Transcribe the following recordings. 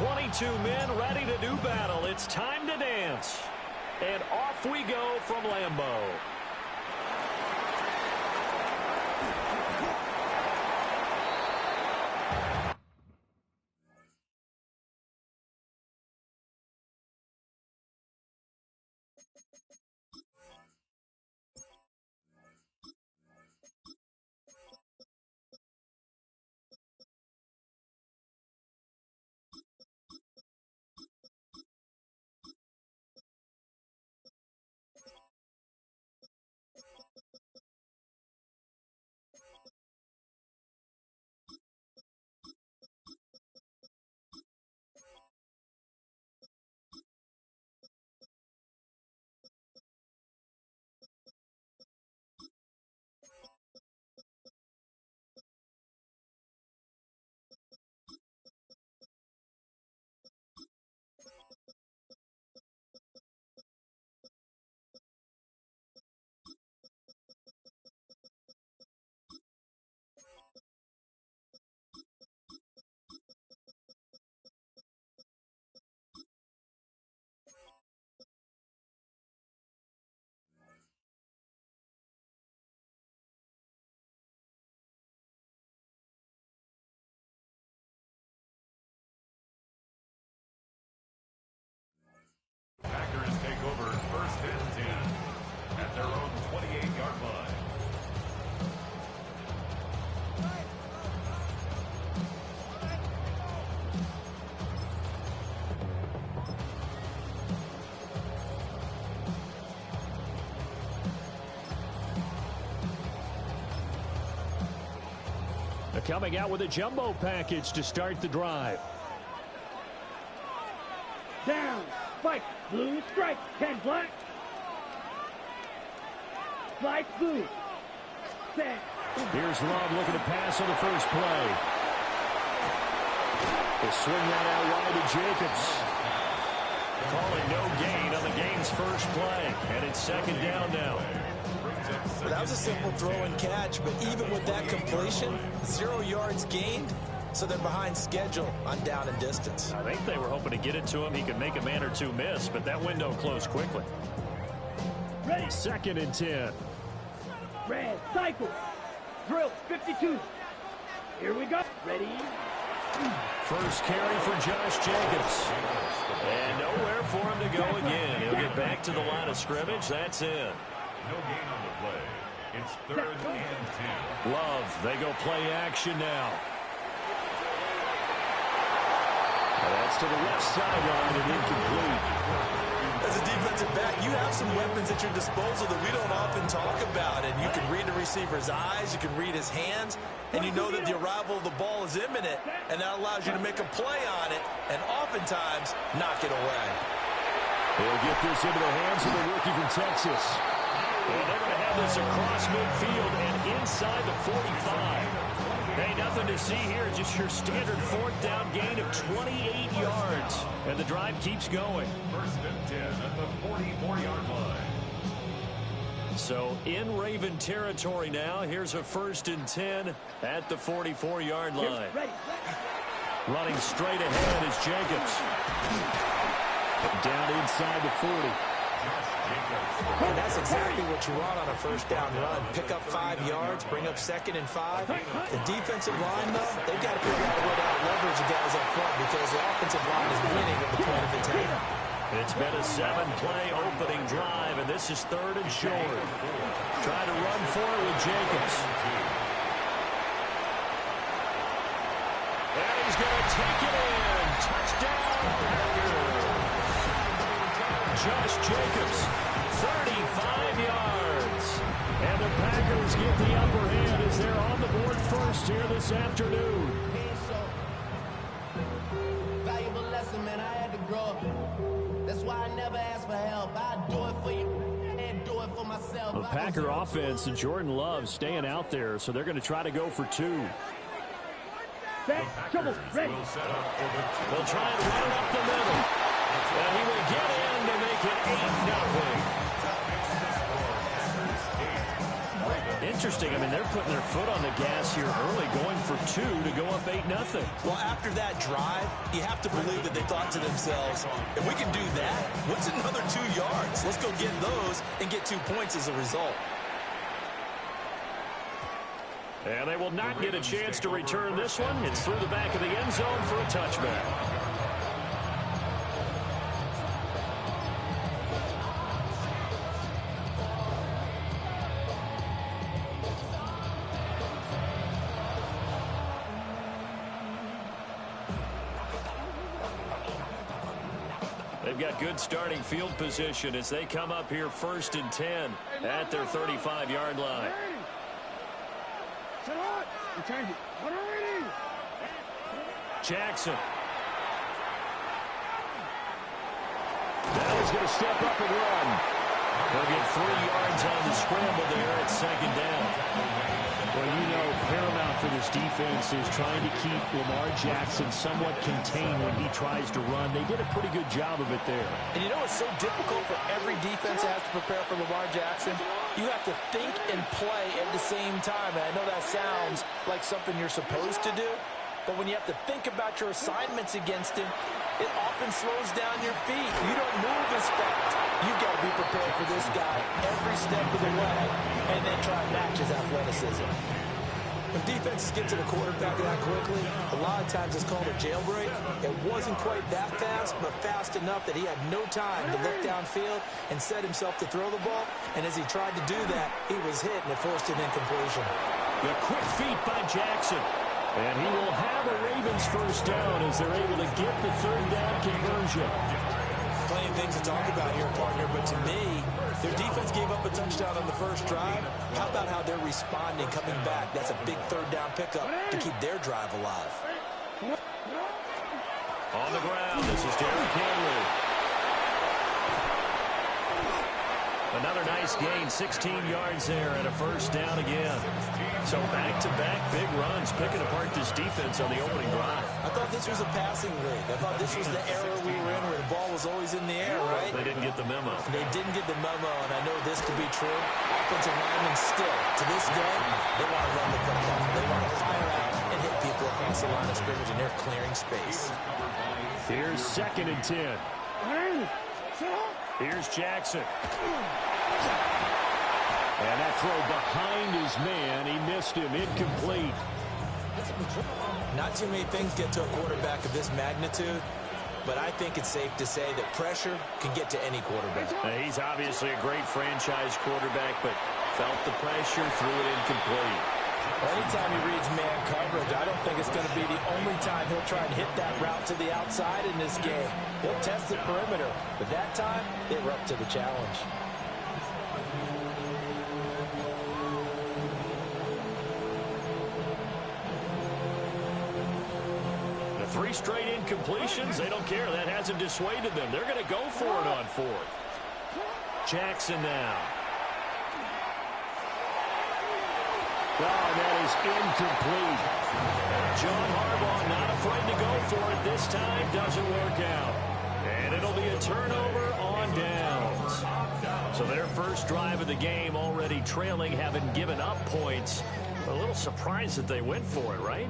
22 men ready to do battle. It's time to dance. And off we go from Lambeau. Packers take over first and 10 at their own 28-yard line. They're coming out with a jumbo package to start the drive. Down, spike, blue, strike, 10 black. Spike, blue, set. Here's Love looking to pass on the first play. They'll swing that out wide to Jacobs. Calling no gain on the game's first play. And it's second down now. Well, that was a simple throw and catch, but even with that completion, 0 yards gained. So they're behind schedule on down and distance. I think they were hoping to get it to him. He could make a man or two miss, but that window closed quickly. Ready. Second and 10. Red, cycle. Drill, 52. Here we go. Ready. First carry for Josh Jacobs. And nowhere for him to go again. He'll get back to the line of scrimmage. That's in. No gain on the play. It's third and 10. Love, they go play action now. That's to the left sideline and incomplete. As a defensive back, you have some weapons at your disposal that we don't often talk about. And you can read the receiver's eyes, you can read his hands, and you know that the arrival of the ball is imminent, and that allows you to make a play on it and oftentimes knock it away. They'll get this into the hands of the rookie from Texas. And they're going to have this across midfield and inside the 45. Hey, nothing to see here, just your standard fourth down gain of 28 yards. And the drive keeps going. First and 10 at the 44-yard line. So in Raven territory now, here's a first and 10 at the 44-yard line. Running straight ahead is Jacobs. Down inside the 40. And that's exactly what you want on a first down run. Pick up 5 yards, bring up second and 5. The defensive line, though, they've got to figure out a way to leverage the guys up front because the offensive line is winning at the point of attack. It's been a 7-play opening drive, and this is third and short. Trying to run for it with Jacobs. And he's going to take it in. Touchdown, Packers. Josh Jacobs, 35 yards. And the Packers get the upper hand as they're on the board first here this afternoon. Valuable lesson, man. I had to grow up. That's why I never ask for help. I do it for you and do it for myself. The Packer offense and Jordan Love staying out there, so they're going to try to go for 2. Set, trouble, ready. They'll try and run it up the middle. And he will get in to make it 8-0. interesting. I mean, they're putting their foot on the gas here early, going for 2 to go up 8-0. Well, after that drive, you have to believe that they thought to themselves, if we can do that, what's another 2 yards? Let's go get those and get 2 points as a result. And they will not get a chance to return this one. It's through the back of the end zone for a touchback. They've got good starting field position as they come up here 1st and 10 at their 35-yard line. Jackson. Now he's going to step up and run. He'll get 3 yards on the scramble there at 2nd down. Well, you know, paramount for this defense is trying to keep Lamar Jackson somewhat contained when he tries to run. They did a pretty good job of it there. And you know it's so difficult for every defense that has to prepare for Lamar Jackson? You have to think and play at the same time. And I know that sounds like something you're supposed to do, but when you have to think about your assignments against him, it often slows down your feet. You don't move as fast. You've got to be prepared for this guy every step of the way and then try and match his athleticism. When defenses get to the quarterback that quickly, a lot of times it's called a jailbreak. It wasn't quite that fast, but fast enough that he had no time to look downfield and set himself to throw the ball. And as he tried to do that, he was hit and it forced an incompletion. The quick feet by Jackson. And he will have a Ravens first down as they're able to get the 3rd down conversion. Plenty of things to talk about here, partner, but to me, their defense gave up a touchdown on the first drive. How about how they're responding, coming back? That's a big 3rd down pickup to keep their drive alive. On the ground, this is Derrick Henry. Another nice gain, 16 yards there and a first down again. So back-to-back big runs, picking apart this defense on the opening drive. I thought this was a passing league. I thought this was the era we were in where the ball was always in the air, right? They didn't get the memo. They didn't get the memo, and I know this to be true. Offensive linemen still, to this day, they want to run the football. They want to fire out and hit people across the line of scrimmage, and they're clearing space. Here's 2nd and 10. Here's Jackson. And that throw behind his man. He missed him. Incomplete. Not too many things get to a quarterback of this magnitude, but I think it's safe to say that pressure can get to any quarterback. He's obviously a great franchise quarterback, but felt the pressure, threw it incomplete. Well, anytime he reads man coverage, I don't think it's going to be the only time he'll try and hit that route to the outside in this game. He'll test the perimeter, but that time, they were up to the challenge. The 3 straight incompletions, they don't care. That hasn't dissuaded them. They're going to go for it on 4th. Jackson now. Oh, and that is incomplete. John Harbaugh not afraid to go for it this time. Doesn't work out. And it'll be a turnover on downs. So their first drive of the game already trailing, having given up points. A little surprised that they went for it, right?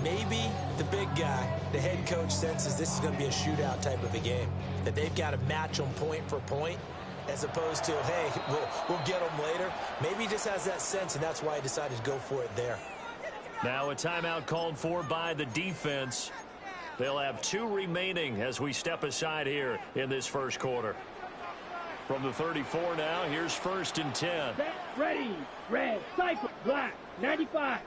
Maybe the big guy, the head coach, senses this is going to be a shootout type of a game, that they've got to match them point for point, as opposed to, hey, we'll get them later. Maybe he just has that sense, and that's why he decided to go for it there. Now a timeout called for by the defense. They'll have 2 remaining as we step aside here in this first quarter. From the 34 now, here's 1st and 10. Set, ready, red, cycle, black, 95.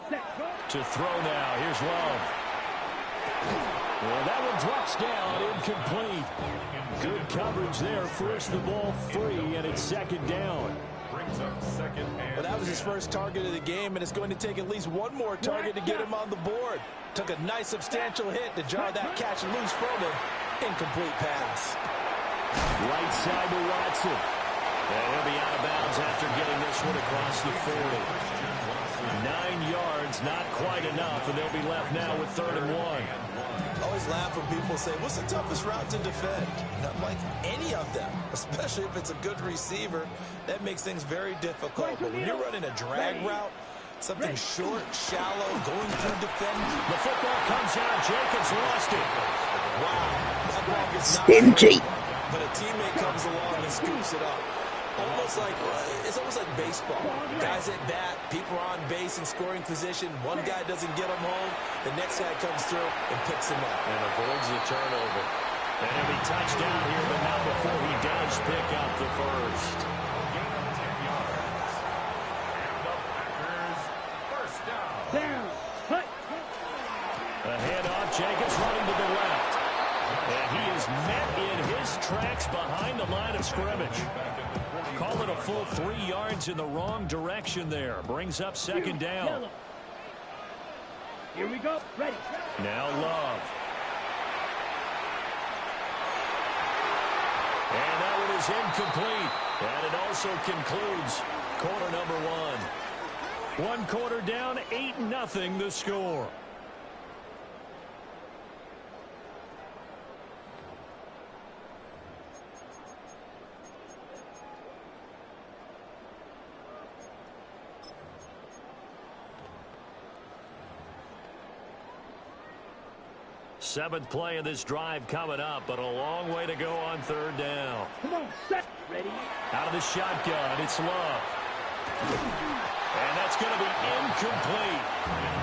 Set, go. To throw now, here's Love. Well, that one drops down, incomplete. Good coverage there, forced the ball free, and it's 2nd down. Brings up 2nd and Well, that was his first target of the game, and it's going to take at least one more target to get him on the board. Took a nice substantial hit to jar that catch loose from him. Incomplete pass. Right side to Watson. And he'll be out of bounds after getting this one across the 40. 9 yards, not quite enough, and they'll be left now with 3rd and 1. Oh, always laugh when people say, what's the toughest route to defend? And I'm like, any of them, especially if it's a good receiver. That makes things very difficult. But when you're running a drag route, something short, shallow, going through defending. The football comes out. Jacobs lost it. Wow. That ball gets knocked Stingy. free, but a teammate comes along and scoops it up. It's almost like baseball. Guys at bat, people are on base in scoring position. One guy doesn't get him home. The next guy comes through and picks him up. And avoids the turnover. And he'll be touchdown here, but not before he does pick up the first. Gain of 10 yards. And the Packers first down. Down. Hut. A handoff. Jacobs running to the left. And he is met in his tracks behind the line of scrimmage. Call it a full 3 yards in the wrong direction there. Brings up second down. Yellow. Here we go. Ready. Now Love. And that one is incomplete. And it also concludes quarter number 1. 1 quarter down, 8-0 the score. Seventh play of this drive coming up, but a long way to go on third down. Come on, set. Ready. Out of the shotgun, it's Love. And that's going to be incomplete.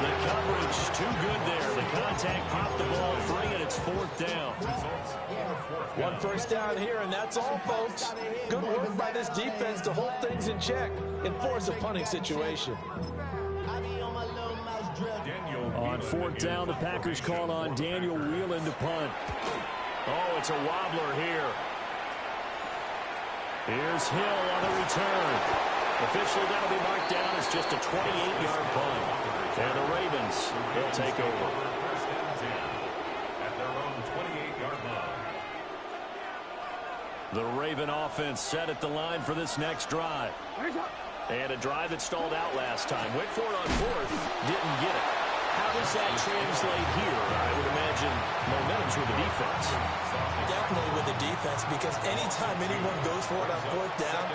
The coverage too good there. The contact popped the ball free, and it's fourth down. One first down here, and that's all, folks. Good work by this defense to hold things in check and force a punting situation. On fourth down, the Packers call on Daniel Whelan to punt. Oh, it's a wobbler here. Here's Hill on the return. Officially, that'll be marked down as just a 28-yard punt. And the Ravens will take over. First and 10 at their own 28-yard line. The Raven offense set at the line for this next drive. And a drive that stalled out last time. Went for it on fourth, didn't get it. How does that translate here? I would imagine momentum's with the defense. Definitely with the defense, because anytime anyone goes for it on fourth down,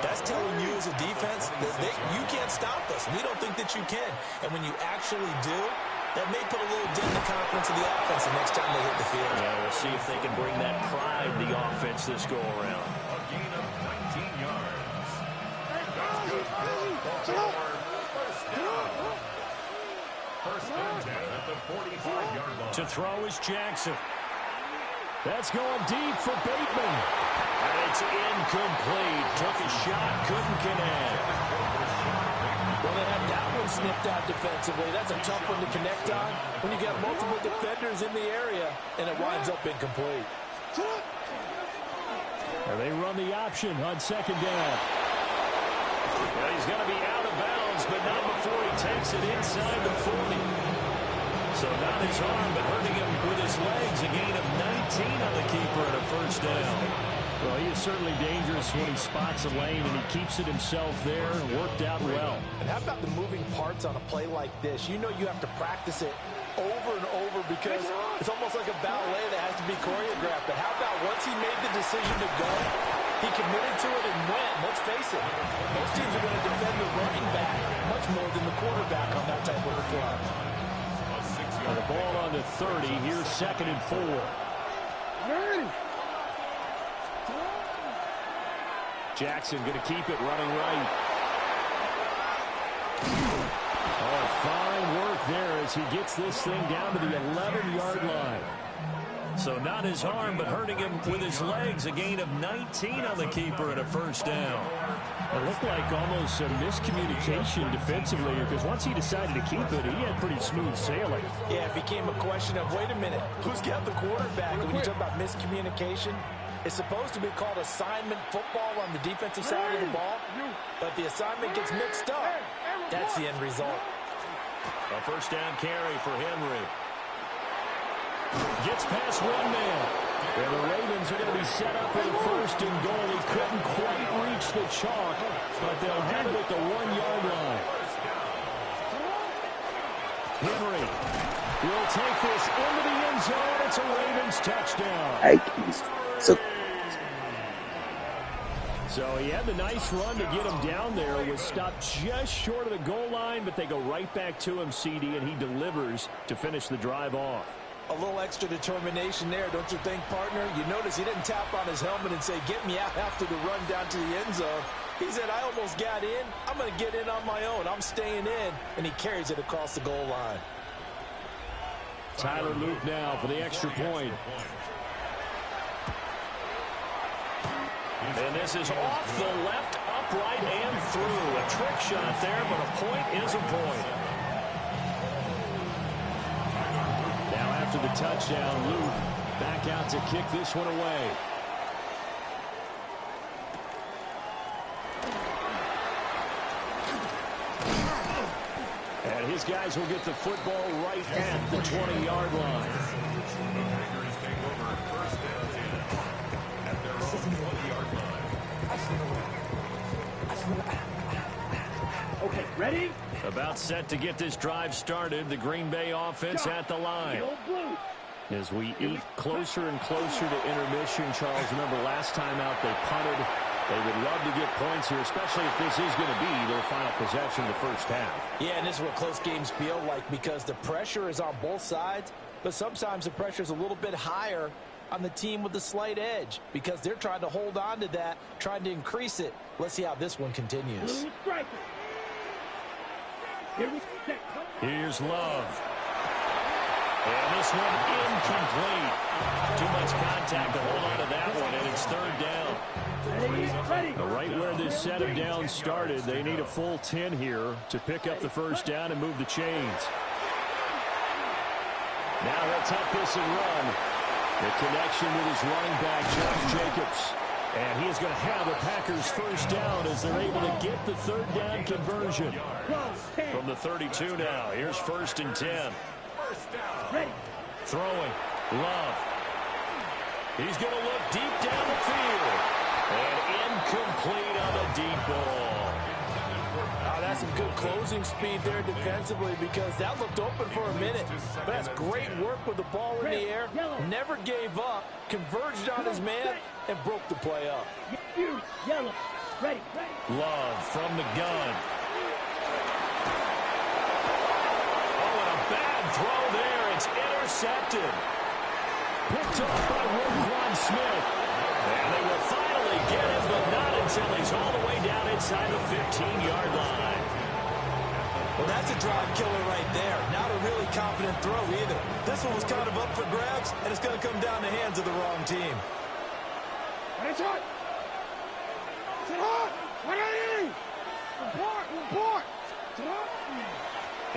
that's telling you as a defense that you can't stop us. We don't think that you can. And when you actually do, that may put a little dent in the confidence of the offense the next time they hit the field. Yeah, we'll see if they can bring that pride to the offense this go around. A gain of 19 yards. That's good. First down. First and 10 at the 45-yard line. To throw is Jackson. That's going deep for Bateman. And it's incomplete. Took a shot, couldn't connect. Well, they had that one snipped out defensively. That's a tough one to connect on when you got multiple defenders in the area, and it winds up incomplete. And they run the option on second down. Well, he's going to be out of bounds, but not before he takes it inside the 40. So not his arm, but hurting him with his legs. A gain of 19 on the keeper and a first down. Well, he is certainly dangerous when he spots a lane, and he keeps it himself there. Worked out well. And how about the moving parts on a play like this? You know you have to practice it over and over because it's almost like a ballet that has to be choreographed. But how about once he made the decision to go, he committed to it and went. Let's face it, most teams are going to defend the running back much more than the quarterback on that type of a play. And the ball on the 30. Here's second and 4. Jackson going to keep it running right. Oh, fine work there as he gets this thing down to the 11-yard line. So not his arm, but hurting him with his legs. A gain of 19 on the keeper and a first down. It looked like almost a miscommunication defensively because once he decided to keep it, he had pretty smooth sailing. Yeah, it became a question of, wait a minute, who's got the quarterback? And when you talk about miscommunication, it's supposed to be called assignment football on the defensive side of the ball, but the assignment gets mixed up. That's the end result. A first down carry for Henry. Gets past one man. And the Ravens are going to be set up with a first and goal. He couldn't quite reach the chalk, but they'll have it at the 1-yard line. Henry will take this into the end zone. It's a Ravens touchdown. So he had the nice run to get him down there. Was stopped just short of the goal line, but they go right back to him, CD, and he delivers to finish the drive off. A little extra determination there, don't you think, partner? You notice he didn't tap on his helmet and say, get me out after the run down to the end zone. He said, I almost got in. I'm going to get in on my own. I'm staying in. And he carries it across the goal line. Tyler Luke now for the extra point. And this is off the left, upright, and through. A trick shot there, but a point is a point. Now after the touchdown, Luke back out to kick this one away. And his guys will get the football right at the 20-yard line. Okay, ready? About set to get this drive started. The Green Bay offense at the line. As we eat closer and closer to intermission, Charles, remember last time out they punted. They would love to get points here, especially if this is going to be their final possession of the first half. Yeah, and this is what close games feel like because the pressure is on both sides, but sometimes the pressure is a little bit higher on the team with the slight edge because they're trying to hold on to that, trying to increase it. Let's see how this one continues. Here's Love. And this one incomplete. Too much contact to hold on to that one, and it's third down. Right where this set of downs started, they need a full 10 here to pick up the first down and move the chains. Now he'll tuck this and run. The connection with his running back, Josh Jacobs. And he is going to have the Packers first down as they're able to get the third down conversion. From the 32 now, here's first and 10. Throwing, Love. He's going to look deep down the field. And incomplete on the deep ball. Oh, that's some good closing speed there defensively because that looked open for a minute. But that's great work with the ball in the air. Never gave up, converged on his man, and broke the play up. Love from the gun. Oh, and a bad throw there. It's intercepted. Picked off by Roquan Smith. And they will finally get him, but not until he's all the way down inside the 15-yard line. Well, that's a drive killer right there. Not a really confident throw either. This one was kind of up for grabs, and it's going to come down the hands of the wrong team.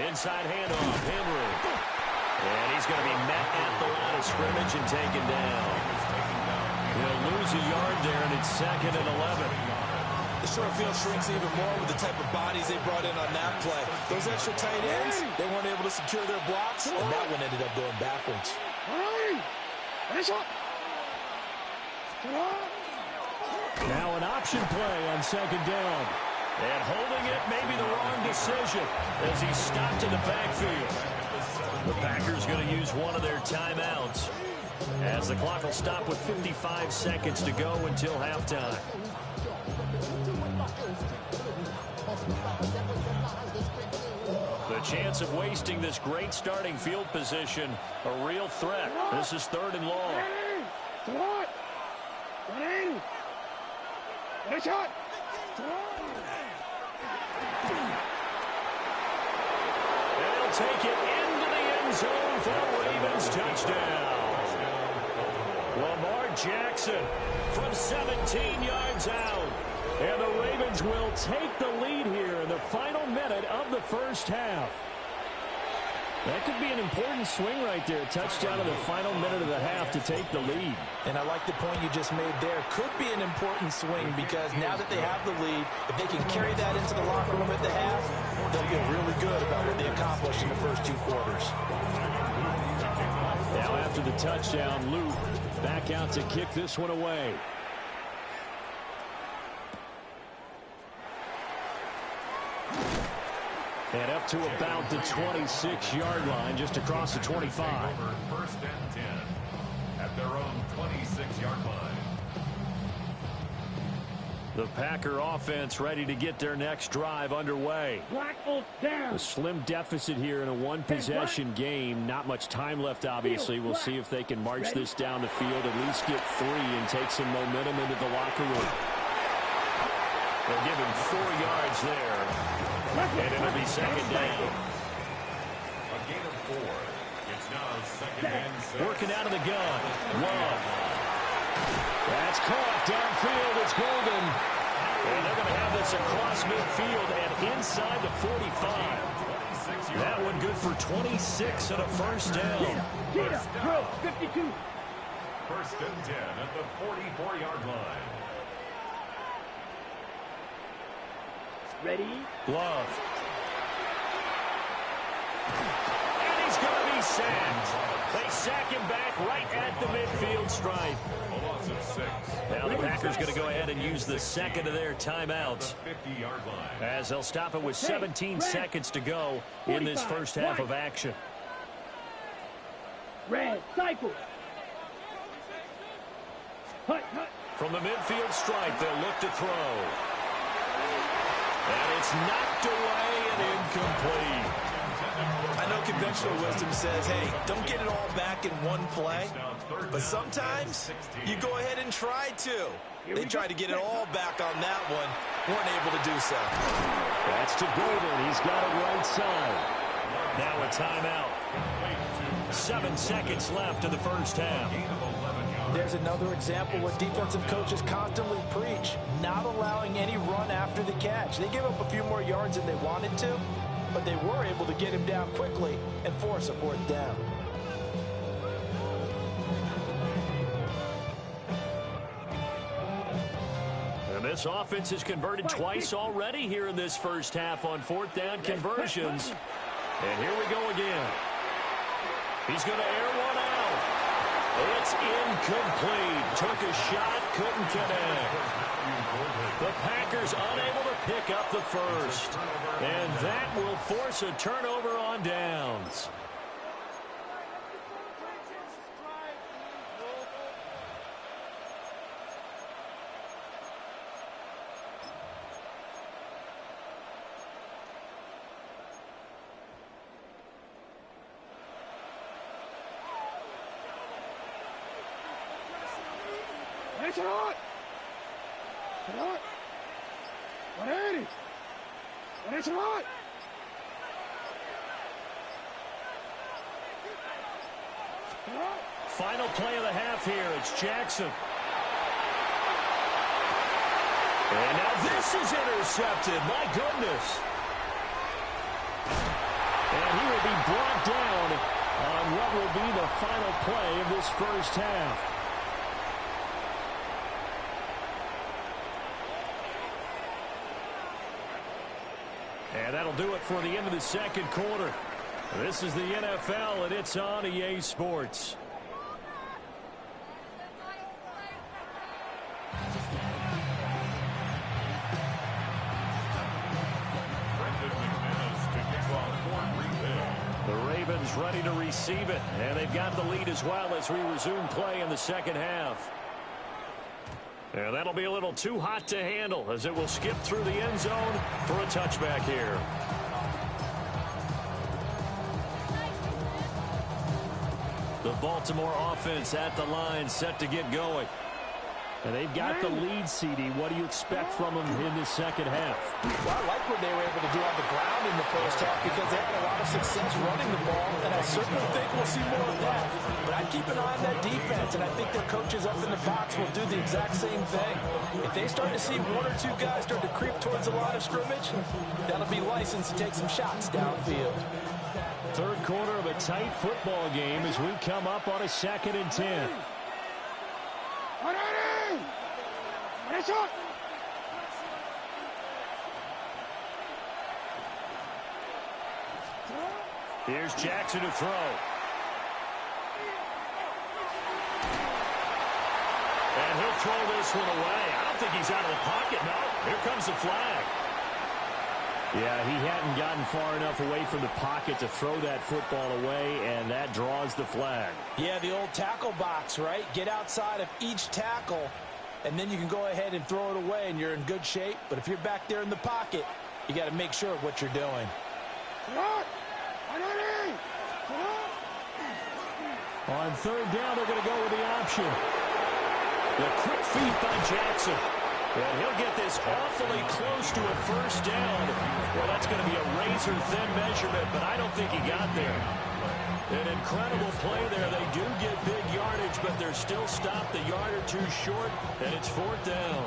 Inside handoff, Henry. And he's going to be met at the line of scrimmage and taken down. He'll lose a yard there, and it's second and 11. The short field shrinks even more with the type of bodies they brought in on that play. Those extra tight ends, they weren't able to secure their blocks, and that one ended up going backwards. Now an option play on second down. And holding it may be the wrong decision as he stopped in the backfield. The Packers going to use one of their timeouts as the clock will stop with 55 seconds to go until halftime. The chance of wasting this great starting field position, a real threat. This is third and long. They'll take it into the end zone for a Ravens touchdown. Lamar Jackson from 17 yards out. And the Ravens will take the lead here in the final minute of the first half. That could be an important swing right there. Touchdown in the final minute of the half to take the lead. And I like the point you just made there. Could be an important swing because now that they have the lead, if they can carry that into the locker room at the half, they'll feel really good about what they accomplished in the first two quarters. Now after the touchdown, Luke back out to kick this one away. And up to about the 26-yard line, just across the 25. First and 10 at their own 26-yard line. The Packer offense ready to get their next drive underway. A slim deficit here in a one-possession game. Not much time left, obviously. We'll see if they can march this down the field, at least get 3 and take some momentum into the locker room. They'll give him 4 yards there, and it'll be second down. A gain of 4. It's now second and 6. Working out of the gun. Walt. That's caught downfield. It's golden. And they're going to have this across midfield and inside the 45. That one good for 26 and a first down. First down. 52. First and 10 at the 44-yard line. Ready? Glove. And he's going to be sacked. They sack him back right at the midfield stripe. A loss of 6. Now the Packers going to go ahead and use the second of their timeouts, The 50-yard line. as they'll stop it with 17 seconds to go in this first half of action. Red, cycle. Hut, hut. From the midfield stripe, they'll look to throw. And it's knocked away and incomplete. I know conventional wisdom says, hey, don't get it all back in one play. But sometimes you go ahead and try to. They tried to get it all back on that one. Weren't able to do so. That's to Golden. He's got it right side. Now a timeout. 7 seconds left in the first half. There's another example what defensive coaches constantly preach, not allowing any run after the catch. They gave up a few more yards than they wanted to, but they were able to get him down quickly and force a fourth down. And this offense has converted twice already here in this first half on fourth down conversions. And here we go again. He's going to air one out. It's incomplete. Took a shot, couldn't connect. The Packers unable to pick up the first. And that will force a turnover on downs. That's hot. Hot. What is it? That's hot. Final play of the half here. It's Jackson. And now this is intercepted. My goodness. And he will be brought down on what will be the final play of this first half. And that'll do it for the end of the second quarter. This is the NFL, and it's on EA Sports. The Ravens ready to receive it, and they've got the lead as well as we resume play in the second half. And that'll be a little too hot to handle as it will skip through the end zone for a touchback here. The Baltimore offense at the line, set to get going. And they've got the lead, CD. What do you expect from them in the second half? Well, I like what they were able to do on the ground in the first half because they had a lot of success running the ball, and I certainly think we'll see more of that. But I keep an eye on that defense, and I think their coaches up in the box will do the exact same thing. If they start to see one or two guys start to creep towards the line of scrimmage, that'll be license to take some shots downfield. Third quarter of a tight football game as we come up on a 2nd and 10. That's hot. Here's Jackson to throw. And he'll throw this one away. I don't think he's out of the pocket, no. Here comes the flag. Yeah, he hadn't gotten far enough away from the pocket to throw that football away, and that draws the flag. Yeah, the old tackle box, right? Get outside of each tackle, and then you can go ahead and throw it away, and you're in good shape. But if you're back there in the pocket, you got to make sure of what you're doing. On third down, they're going to go with the option. The quick feed by Jackson. And he'll get this awfully close to a first down. Well, that's going to be a razor-thin measurement, but I don't think he got there. An incredible play there. They do get big yardage, but they're still stopped a yard or two short, and it's fourth down.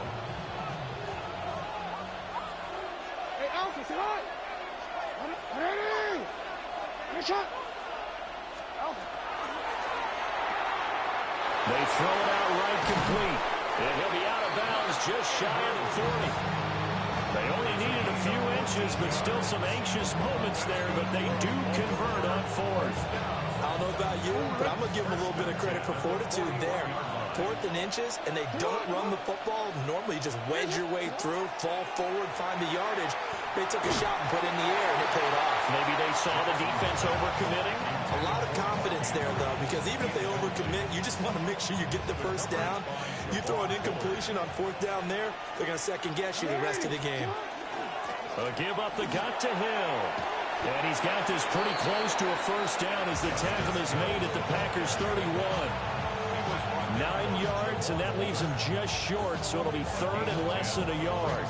Hey, Alpha, sit on. Ready. Good shot. Alpha. They throw it out right complete. And he'll be out of bounds just shy of the 40. They only needed a few inches, but still some anxious moments there, but they do convert on fourth. I don't know about you, but I'm going to give them a little bit of credit for fortitude there. Fourth and inches, and they don't run the football. Normally you just wedge your way through, fall forward, find the yardage. They took a shot and put it in the air, and it paid off. Maybe they saw the defense overcommitting. A lot of confidence there, though, because even if they overcommit, you just want to make sure you get the first down. You throw an incompletion on fourth down there, they're going to second-guess you the rest of the game. A give up the gut to Hill. And he's got this pretty close to a first down as the tackle is made at the Packers' 31. 9 yards, and that leaves him just short, so it'll be third and less than a yard.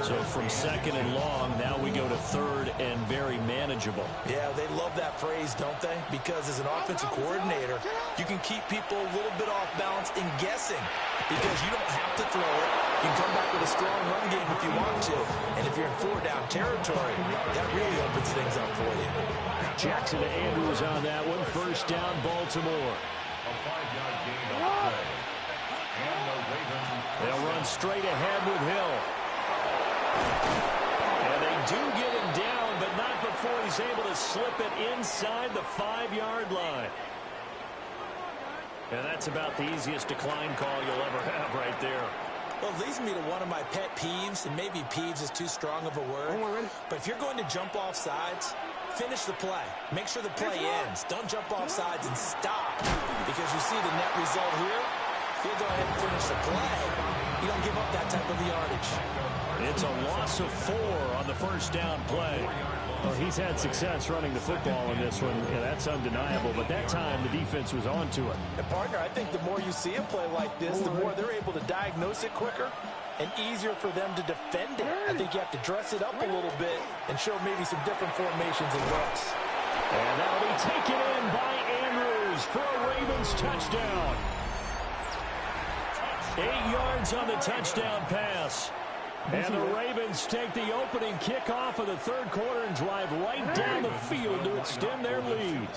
So from second and long, now we go to third and very manageable. Yeah, they love that phrase, don't they? Because as an offensive coordinator, you can keep people a little bit off balance and guessing because you don't have to throw it. You can come back with a strong run game if you want to. And if you're in four-down territory, that really opens things up for you. Jackson to Andrews on that one. First down, Baltimore. A 5-yard gain on the play. And the Ravens. They'll run straight ahead with Hill. And they do get him down, but not before he's able to slip it inside the 5-yard line. And that's about the easiest decline call you'll ever have right there. Well, it leads me to one of my pet peeves, and maybe peeves is too strong of a word. But if you're going to jump off sides, finish the play. Make sure the play ends. Don't jump off sides and stop. Because you see the net result here. If you go ahead and finish the play, you don't give up that type of yardage. It's a loss of 4 on the first down play. Well, he's had success running the football in this one, and that's undeniable. But that time, the defense was on to it. And, partner, I think the more you see a play like this, the more they're able to diagnose it quicker and easier for them to defend it. I think you have to dress it up a little bit and show maybe some different formations and looks. And that'll be taken in by Andrews for a Ravens touchdown. 8 yards on the touchdown pass. And the Ravens take the opening kickoff of the third quarter and drive right down the field to extend their lead.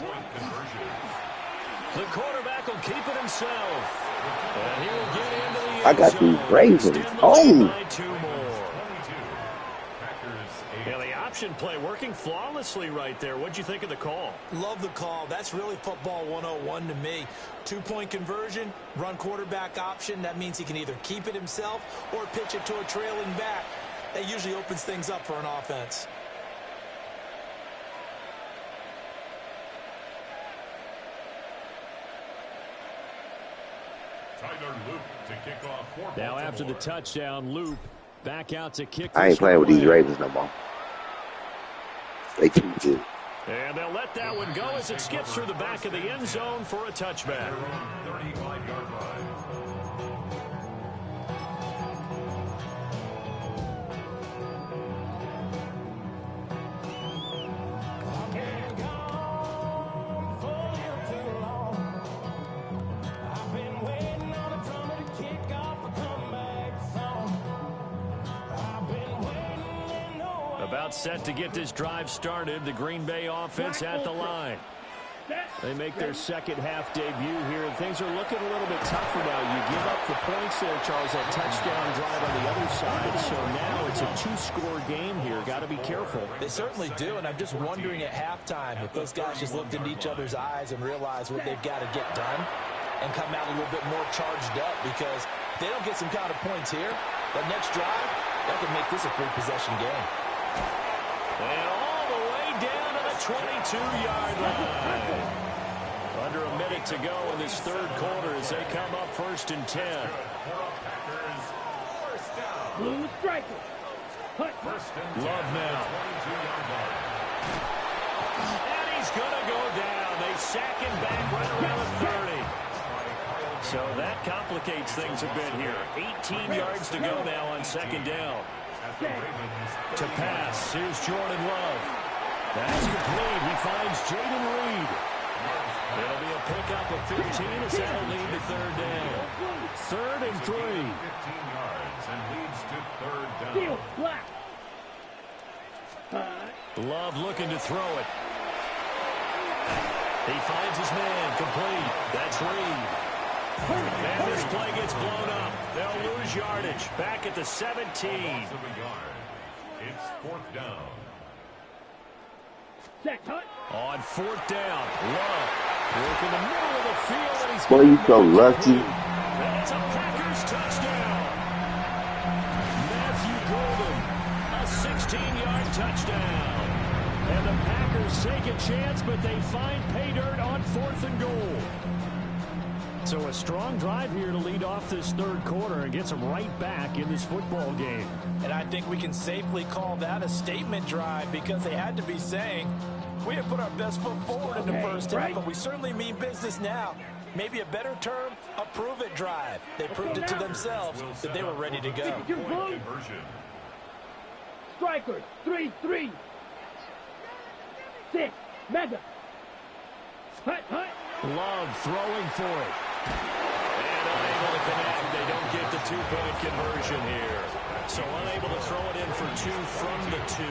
The quarterback will keep it himself. And he will get into the end I got these Ravens. Oh! 2 more. Yeah, the option play working flawlessly right there. What'd you think of the call? Love the call. That's really football 101 to me. 2-point conversion, run quarterback option. That means he can either keep it himself or pitch it to a trailing back. That usually opens things up for an offense. Now after the touchdown, Loop back out to kick. I ain't playing with these Ravens no more. They too good. And they'll let that one go as it skips through the back of the end zone for a touchback. 35-yard line. About set to get this drive started. The Green Bay offense at the line. They make their second half debut here. Things are looking a little bit tougher now. You give up the points there, Charles, that touchdown drive on the other side. So now it's a 2-score game here. Got to be careful. They certainly do, and I'm just wondering at halftime if those guys just looked into each other's eyes and realized what they've got to get done and come out a little bit more charged up, because if they don't get some kind of points here, that next drive, that could make this a 3-possession game. And all the way down to the 22-yard line. Under a minute to go in this third quarter as they come up 1st and 10. Blue striker. Love now. And he's going to go down. They sack him back right around the 30. So that complicates things a bit here. 18 yards to go now on 2nd down. To pass, here's Jordan Love. That's complete. He finds Jaden Reed. It'll be a pickup of 15 as that'll lead to 3rd down. 3rd and 3. 15 yards and leads to 3rd down. Steal, black. Love looking to throw it. He finds his man, complete. That's Reed. And this play gets blown up. They'll lose yardage. Back at the 17. It's 4th down. On 4th down, Love. Work in the middle of the field, and he's Boy, you so lucky. That's a Packers touchdown. Matthew Golden, a 16-yard touchdown. And the Packers take a chance, but they find pay dirt on 4th and goal. So a strong drive here to lead off this third quarter and gets them right back in this football game. And I think we can safely call that a statement drive because they had to be saying, we have put our best foot forward in the first half, but we certainly mean business now. Maybe a better term, a prove-it drive. They proved it to themselves that they were ready to go. Strikers, 3-3. 6, mega. Hut, hut. Love throwing for it. And unable to connect. They don't get the two-point conversion here. So unable to throw it in for 2 from the 2.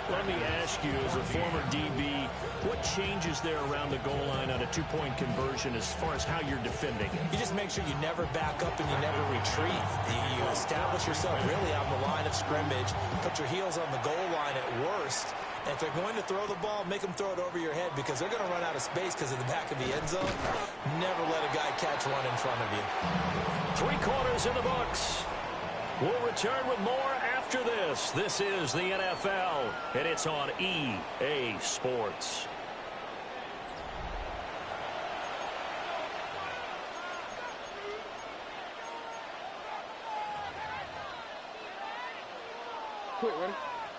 Let me ask you, as a former DB, what changes there around the goal line on a two-point conversion as far as how you're defending it? You just make sure you never back up and you never retreat. You establish yourself really on the line of scrimmage, put your heels on the goal line at worst. And if they're going to throw the ball, make them throw it over your head because they're going to run out of space because of the back of the end zone. Never let a guy catch one in front of you. 3 quarters in the books. We'll return with more after this. This is the NFL, and it's on EA Sports.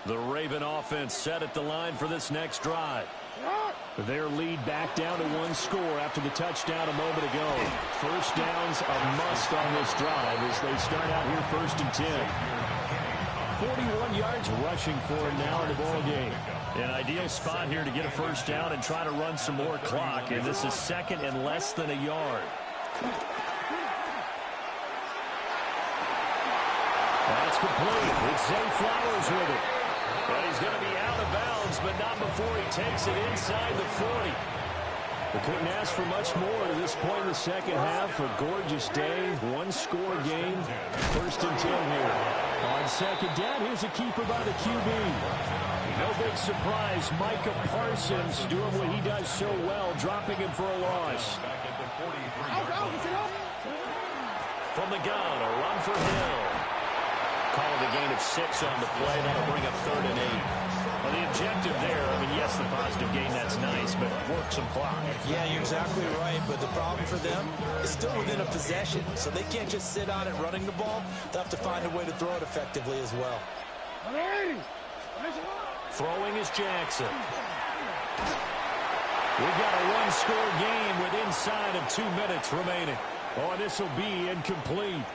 The Raven offense set at the line for this next drive. Their lead back down to 1 score after the touchdown a moment ago. First down's a must on this drive as they start out here 1st and 10. 41 yards rushing for it now in the ball game. An ideal spot here to get a first down and try to run some more clock. And this is 2nd and less than a yard. That's complete. It's Zay Flowers with it. But he's going to be out of bounds, but not before he takes it inside the 40. We couldn't ask for much more to this point in the second half. A gorgeous day, 1-score game. 1st and 10 here. On 2nd down, here's a keeper by the QB. No big surprise. Micah Parsons doing what he does so well, dropping him for a loss. From the gun, a run for Hill. Calling a gain of 6 on the play. That'll bring up 3rd and 8. Well, the objective there, I mean, yes, the positive gain, that's nice, but work some clock. Yeah, you're exactly right, but the problem for them is still within a possession, so they can't just sit on it running the ball. They'll have to find a way to throw it effectively as well. Throwing is Jackson. We've got a 1-score game with inside of 2 minutes remaining. Oh, this will be incomplete.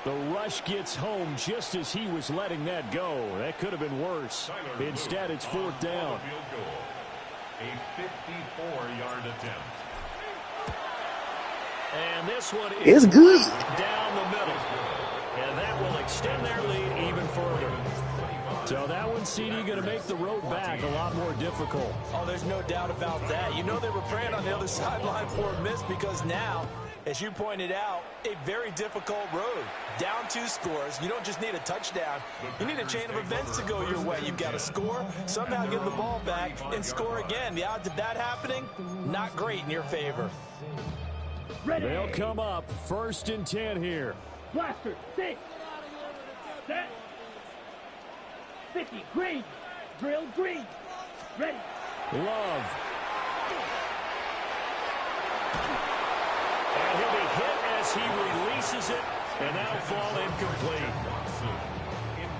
The rush gets home just as he was letting that go. That could have been worse. Instead, it's 4th down. A 54-yard attempt. And this one is good. Down the middle. And that will extend their lead even further. So that one, CD, going to make the road back a lot more difficult. Oh, there's no doubt about that. You know they were praying on the other sideline for a miss because now, as you pointed out, a very difficult road. Down 2 scores. You don't just need a touchdown. You need a chain of events to go your way. You've got to score, somehow get the ball back, and score again. The odds of that happening, not great in your favor. They'll come up 1st and 10 here. Blaster, 6. Set. 50, green. Drill, green. Ready. Love. And he'll be hit as he releases it, and that'll fall incomplete.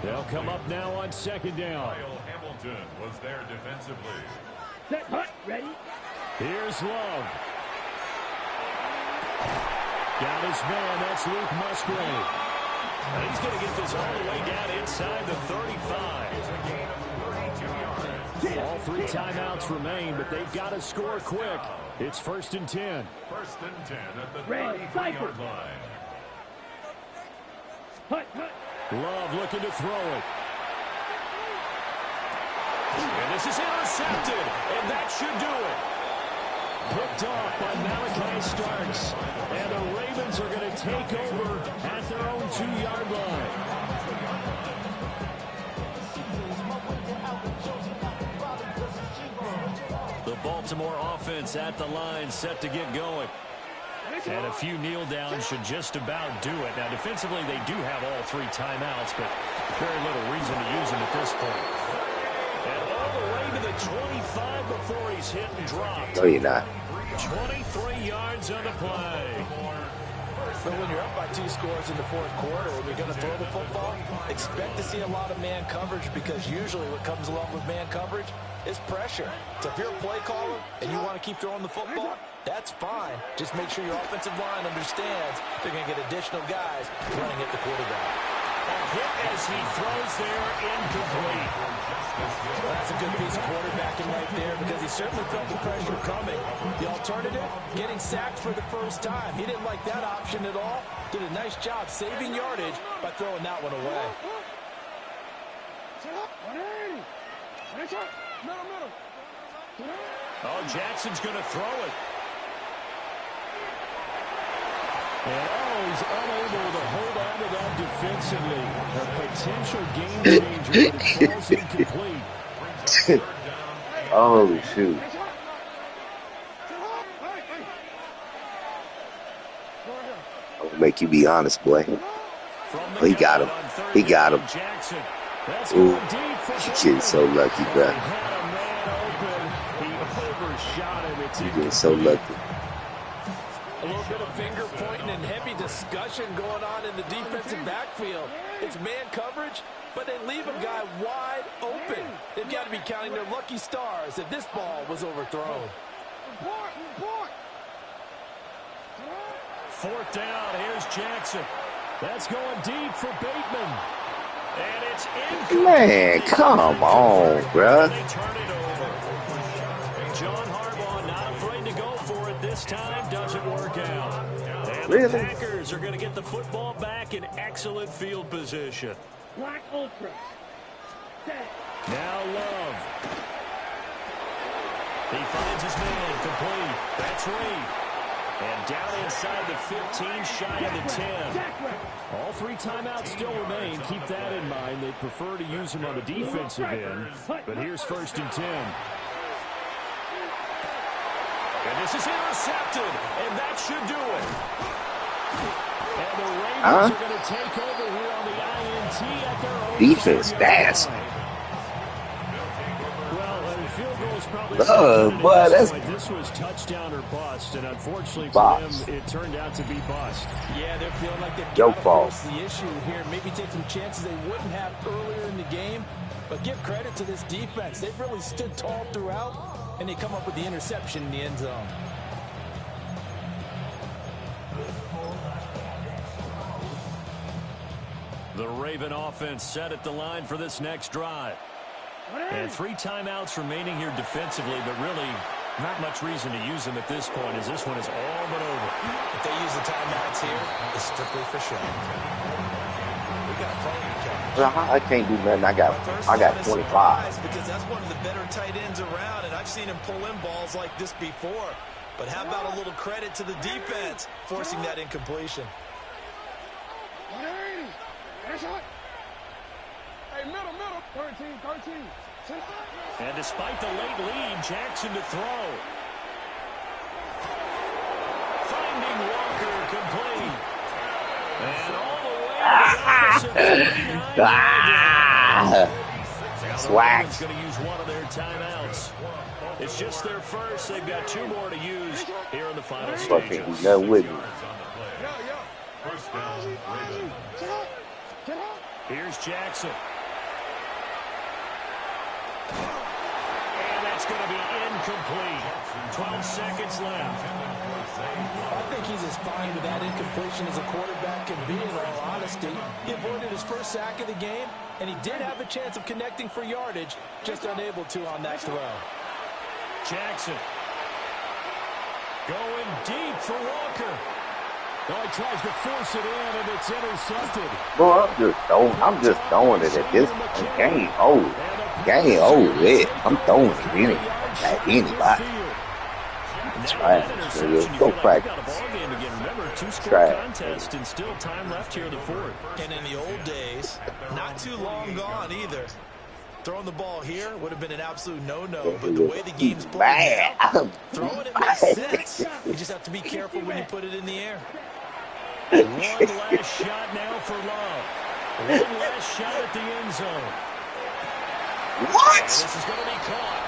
They'll come up now on second down. Kyle Hamilton was there defensively. Set. Hut. Ready. Here's Love. Got his man. That's Luke Musgrave. And he's going to get this all the way down inside the 35. All 3 timeouts remain, but they've got to score quick. It's 1st and 10. 1st and 10 at the Red, 33-yard line. Hut. Love looking to throw it. And this is intercepted, and that should do it. Picked off by Malachi Starks. And the Ravens are going to take over at their own 2-yard line. The Baltimore offense at the line, set to get going. And a few kneel downs should just about do it. Now, defensively, they do have all 3 timeouts, but very little reason to use them at this point. And all the way to the 25 before he's hit and dropped. No, you're not. 23 yards on the play. So when you're up by 2 scores in the 4th quarter and you're going to throw the football, expect to see a lot of man coverage, because usually what comes along with man coverage is pressure. So if you're a play caller and you want to keep throwing the football, that's fine. Just make sure your offensive line understands they're going to get additional guys running at the quarterback. A hit as he throws there, incomplete. Well, that's a good piece of quarterbacking right there, because he certainly felt the pressure coming. The alternative, getting sacked for the first time. He didn't like that option at all. Did a nice job saving yardage by throwing that one away. Oh, Jackson's going to throw it. And he's unable to hold on to that defensively. A potential game changer, but it falls incomplete. Oh, shoot. I'll make you be honest, boy. Oh, he got him. He got him. Ooh, you're getting so lucky, bro. You're getting so lucky. A little bit of finger pointing and heavy discussion going on in the defensive backfield. It's man coverage, but they leave a guy wide open. They've got to be counting their lucky stars that this ball was overthrown. 4th down, here's Jackson. That's going deep for Bateman. And it's incomplete. Man, come on, bruh. They turn it over. John Harbaugh not afraid to go for it this time. Doesn't work out. And the Packers are going to get the football back in excellent field position. Black Ultra. Set. Now Love. He finds his man complete. That's Reed. And down inside the 15, shy of the 10. All 3 timeouts still remain. Keep that in mind. They prefer to use them on the defensive end. But here's 1st and 10. And this is intercepted. And that should do it. And the Ravens are going to take over here on the INT at their own defense fast. Boy, this was touchdown or bust, and unfortunately for them, it turned out to be bust. Yeah, they're feeling like they've got to force the issue here. Maybe take some chances they wouldn't have earlier in the game. But give credit to this defense. They've really stood tall throughout, and they come up with the interception in the end zone. The Raven offense set at the line for this next drive. And 3 timeouts remaining here defensively, but really not much reason to use them at this point, as this one is all but over. If they use the timeouts here, it's strictly for show. We got plenty to catch. I can't do nothing. I got 25. Because that's one of the better tight ends around, and I've seen him pull in balls like this before. But how about a little credit to the defense forcing that incompletion? Hey, middle, 13. And despite the late lead, Jackson to throw. Finding Walker complete. And all the way to the opposite 49. Swag. going to use one of their timeouts. It's just their first. They've got 2 more to use here in the final Fucking stages. no with me. First down, Ravens. Here's Jackson. And that's going to be incomplete. 12 seconds left. I think he's as fine with that incompletion as a quarterback can be, in all honesty. He avoided his first sack of the game, and he did have a chance of connecting for yardage, just unable to on that throw. Jackson going deep for Walker. Oh, he tries to force it in, and it's intercepted. Bro, I'm just throwing it at this point. Game over. Game over it. I'm throwing it at anybody. Trash. Go practice. Remember, 2-score contest and still time left here in the 4th. And in the old days, not too long gone either. Throwing the ball here would have been an absolute no-no, but the way the game's playing now, throwing it makes sense. You just have to be careful when you put it in the air. One last shot now for Love. One last shot at the end zone. What? And this is going to be caught.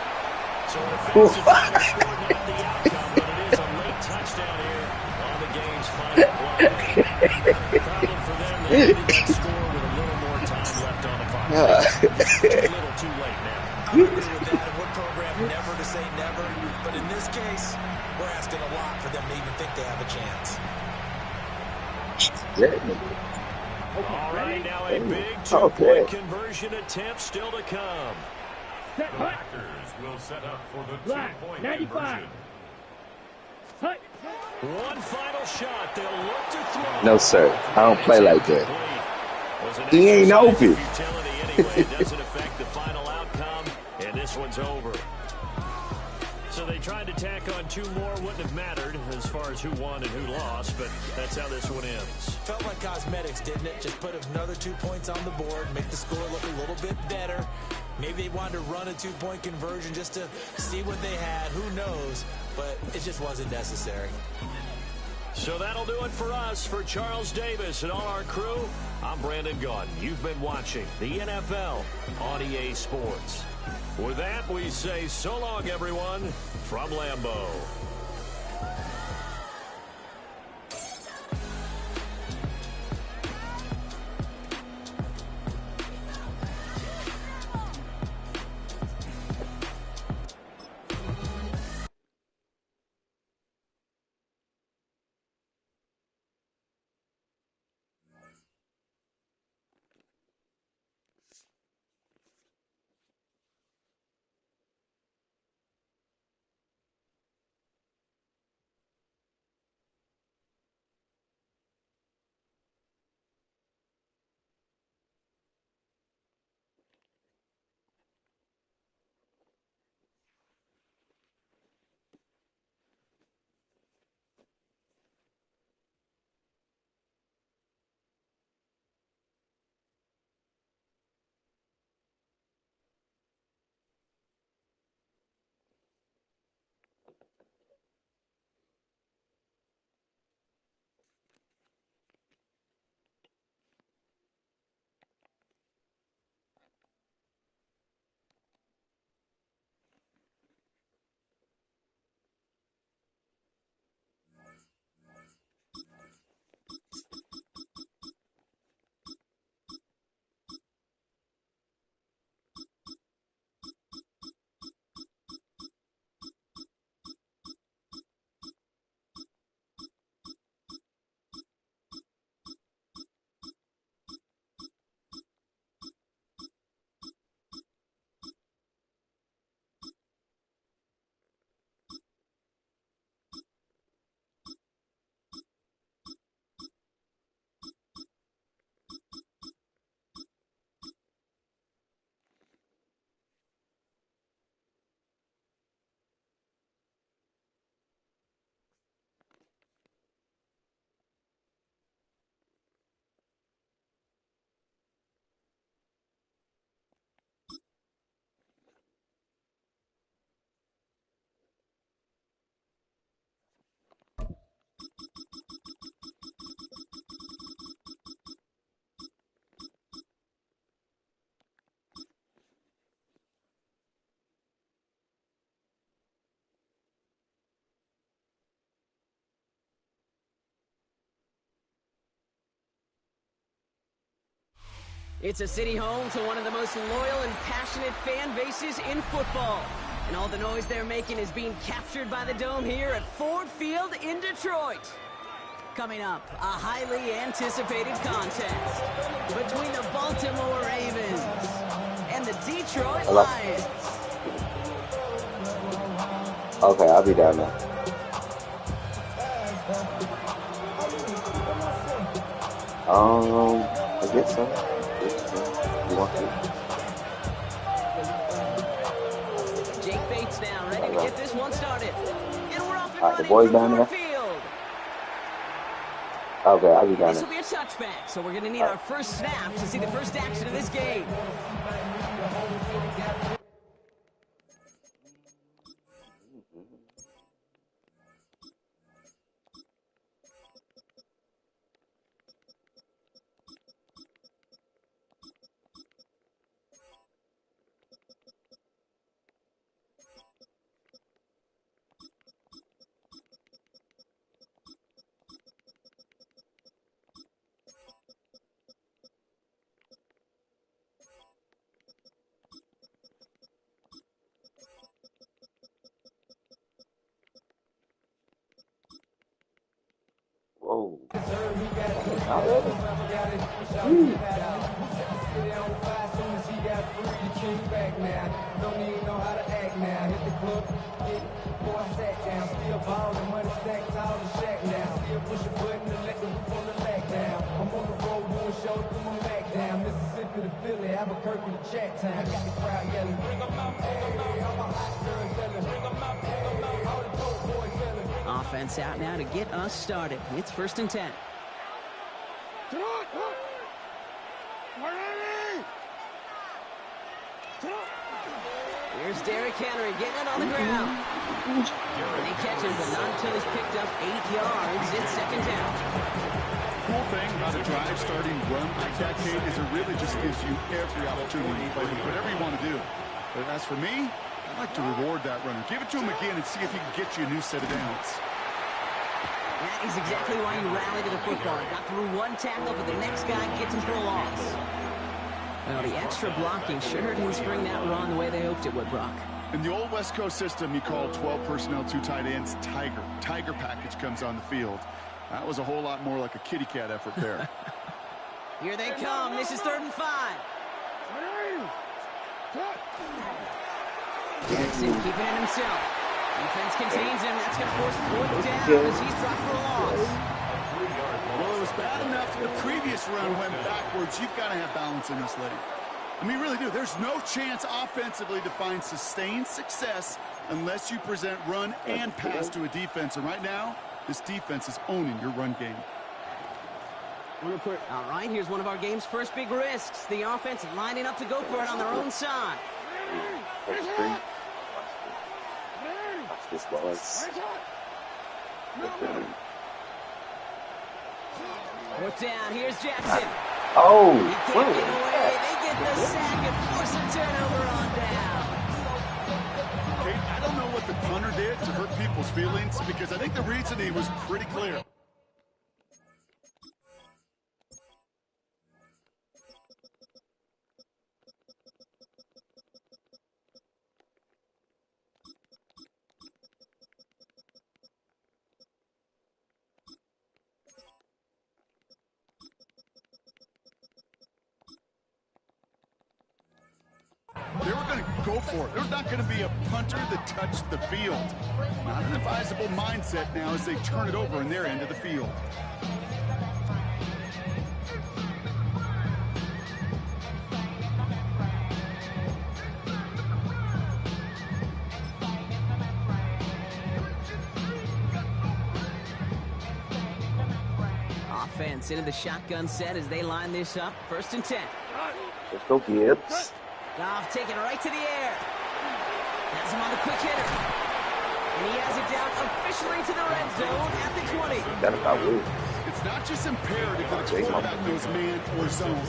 So an offensive final score, not the outcome, but it is a late touchdown here on the game's final play. Problem for them, they needed that score with a little more time left on the clock. Too little, too late now. I agree with that. And we're programmed never to say never, but in this case, we're asking a lot for them to even think they have a chance. All right, now a big 2-point conversion attempt still to come. The Packers will set up for the 2-point conversion. One final shot. They'll look to throw. No, sir. I don't play like that. He ain't open. Anyway, it doesn't affect the final outcome, and this one's over. So they tried to tack on 2 more. Wouldn't have mattered as far as who won and who lost, but that's how this one ends. Felt like cosmetics, didn't it? Just put another 2 points on the board, make the score look a little bit better. Maybe they wanted to run a 2-point conversion just to see what they had. Who knows? But it just wasn't necessary. So that'll do it for us. For Charles Davis and all our crew, I'm Brandon Gaudin. You've been watching the NFL on EA Sports. With that, we say so long, everyone, from Lambeau. It's a city home to one of the most loyal and passionate fan bases in football. And all the noise they're making is being captured by the Dome here at Ford Field in Detroit. Coming up, a highly anticipated contest between the Baltimore Ravens and the Detroit Lions. Okay, I'll be down now. I guess so. You want to? Jake Bates now, ready to get this one started. And we're off and the running boys from down Ford there? Field. Okay, I'll be down This there. will be a touchback, so we're going to need our first snap to see the first action of this game. Whoa. Offense out now to get us started. It's 1st and 10. Here's Derrick Henry getting it on the ground. They catch him, but not until he's picked up 8 yards. It's 2nd down. Cool thing about a drive starting run like that, Kate, is it really just gives you every opportunity to play whatever you want to do. But as for me, I like to reward that runner. Give it to him again and see if he can get you a new set of downs. That is exactly why you rally to the football. He got through one tackle, but the next guy gets him for a loss. Well, the extra blocking sure didn't spring that run the way they hoped it would, Brock. In the old West Coast system, you call 12 personnel, 2 tight ends, Tiger. Tiger package comes on the field. That was a whole lot more like a kitty cat effort there. Here they come. This is 3rd and 5. Jackson keeping it himself. Defense contains him. That's going to force 4th down as he's dropped for a loss. Well, it was bad enough the previous run went backwards. You've got to have balance in this league. I mean, you really do. There's no chance offensively to find sustained success unless you present run and pass to a defense. And right now, this defense is owning your run game. All right, here's one of our game's first big risks. The offense lining up to go for it on their own side. Watch this, boys. 4th down, here's Jackson. Oh, He can't get away. They get the sack and force a turnover on down. Okay, I don't know what the punter did to hurt people's feelings because I think the reasoning was pretty clear. They were going to go for it. There's not going to be a punter that touched the field. Not an advisable mindset now as they turn it over in their end of the field. Offense into the shotgun set as they line this up. 1st and 10. Let's go, Gibbs. Goff taking it right to the air. Has him on the quick hitter. And he has it down officially to the red zone at the 20. That about Will. It's not just imperative that a quarterback goes man or zone.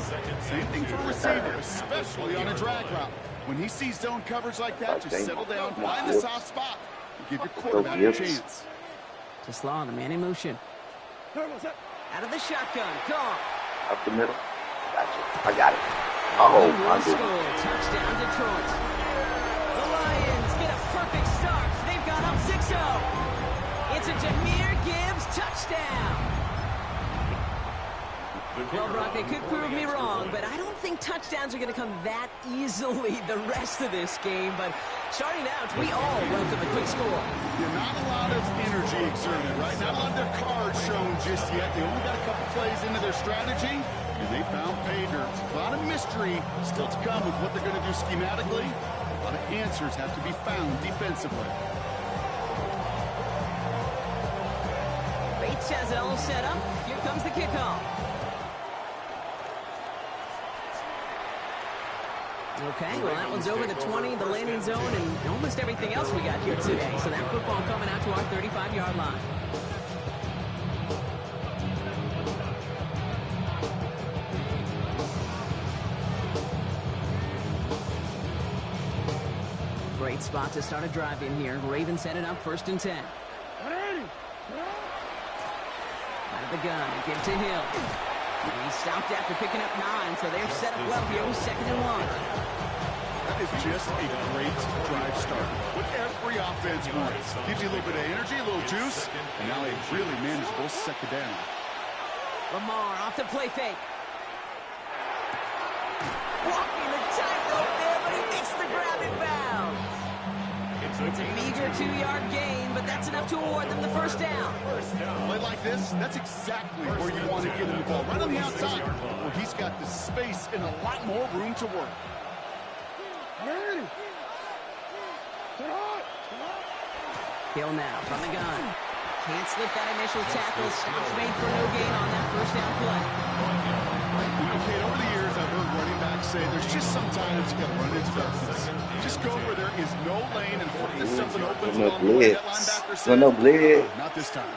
Same thing for a receiver, especially on a drag route. When he sees zone coverage like that, just settle down, find the soft spot, and give your quarterback a chance. Just law the man in motion. Out of the shotgun, Goff. Up the middle. Gotcha. I got it. Oh, my goodness. Touchdown, Detroit. The Lions get a perfect start. They've got up 6-0. It's a Jahmyr Gibbs touchdown. Well, Brock, they could prove me wrong, but I don't think touchdowns are going to come that easily the rest of this game. But starting out, we all welcome a quick score. Yeah, not a lot of energy exerted, right? Not a lot of their cards shown just yet. They only got a couple plays into their strategy, and they found pay dirt. A lot of mystery still to come with what they're going to do schematically. A lot of answers have to be found defensively. Bates has it all set up. Here comes the kickoff. Okay, well, that one's over the 20, the landing zone, and almost everything else we got here today. So that football coming out to our 35-yard line. Great spot to start a drive in here. Ravens set it up 1st and 10. Out of the gun, give to Hill. He stopped after picking up 9, so they're set up well here with 2nd and 1. That is just a great drive start. What every offense wants. Gives you a little bit of energy, a little juice, and now a really manageable 2nd down. Lamar off the play fake. Walking the tightrope there, but he makes the grab in bounds. It's a meager 2-yard gain, but that's enough to award them the 1st down. Play like this, that's exactly where you want to get him the ball. Right on the outside, where he's got the space and a lot more room to work. Hill now from the gun. Can't slip that initial tackle. Stops made for no gain on that 1st down play. Okay, over the years, I've heard running backs say there's just sometimes you got to run into darkness. Just go where there is no lane and hope that something opens along the way. That linebacker said, no blitz. Not this time.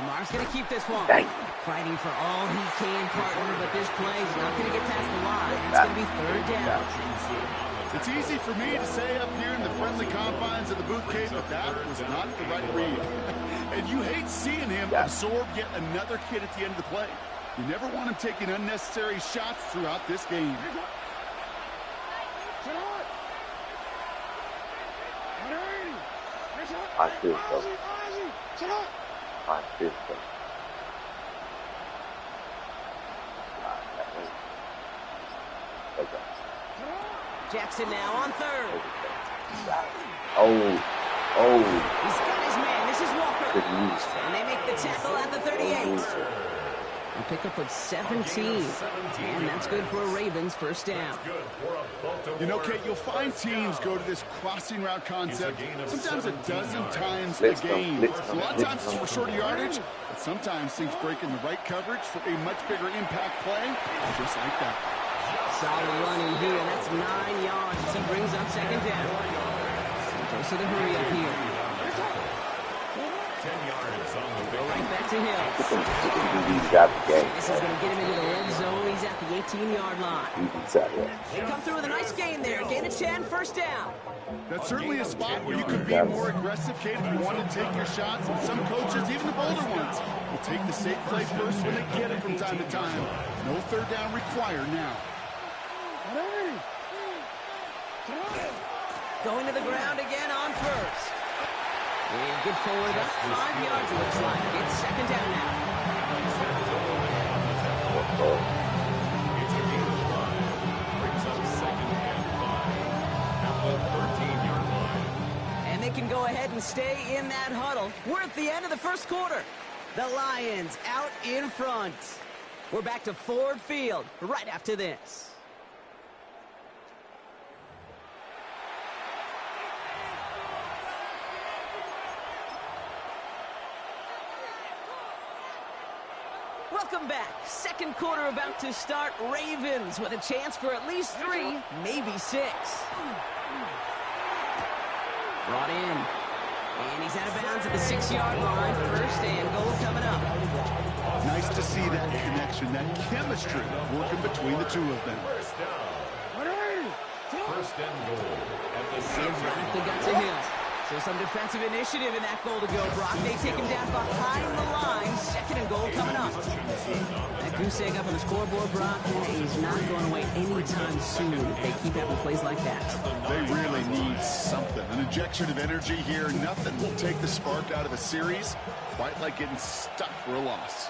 Lamar's going to keep this one. Fighting for all he can, partner, but this play is not going to get past the line. It's going to be 3rd down. It's easy for me to say up here in the friendly confines of the booth cave, but that was not the right read. And you hate seeing him absorb yet another hit at the end of the play. You never want him taking unnecessary shots throughout this game. I feel so. I feel so. Jackson now on 3rd. Oh. He's got his man. This is Walker. Good news. And they make the tackle at the 38. A pickup of 17. And that's good for a Ravens 1st down. You know, Kate, you'll find teams go to this crossing route concept sometimes a dozen times a game. A lot of times it's for shorter yardage, but sometimes things break in the right coverage for a much bigger impact play, just like that. Solid running here. That's 9 yards. He brings up 2nd down. Goes to the hurry up here. 10 yards on the go right back to Hill. This is going to get him into the red zone. He's at the 18-yard line. They come through with a nice gain there. Gain of 10, 1st down. That's certainly a spot where you can be more aggressive, Kate, if you want to take your shots. And some coaches, even the bolder ones, will take the safe play first when they get it from time to time. No 3rd down required now. Going to the ground again on 1st. And good forward up 5 yards, it looks like. It's 2nd down now. It's a gain of 5. Brings up 2nd and 5. At the 13-yard line. And they can go ahead and stay in that huddle. We're at the end of the 1st quarter. The Lions out in front. We're back to Ford Field right after this. Welcome back. 2nd quarter about to start. Ravens with a chance for at least 3, maybe 6. Brought in. And he's out of bounds at the 6-yard line. 1st and goal coming up. Nice to see that connection, that chemistry working between the two of them. 1st and goal. At the 6-yard line. They got to Hill. So some defensive initiative in that goal to go, Brock. They take him down behind the line. 2nd and goal coming up. That goose egg up on the scoreboard, Brock, is not going away anytime soon if they keep having plays like that. They really need something. An injection of energy here. Nothing will take the spark out of a series quite like getting stuck for a loss.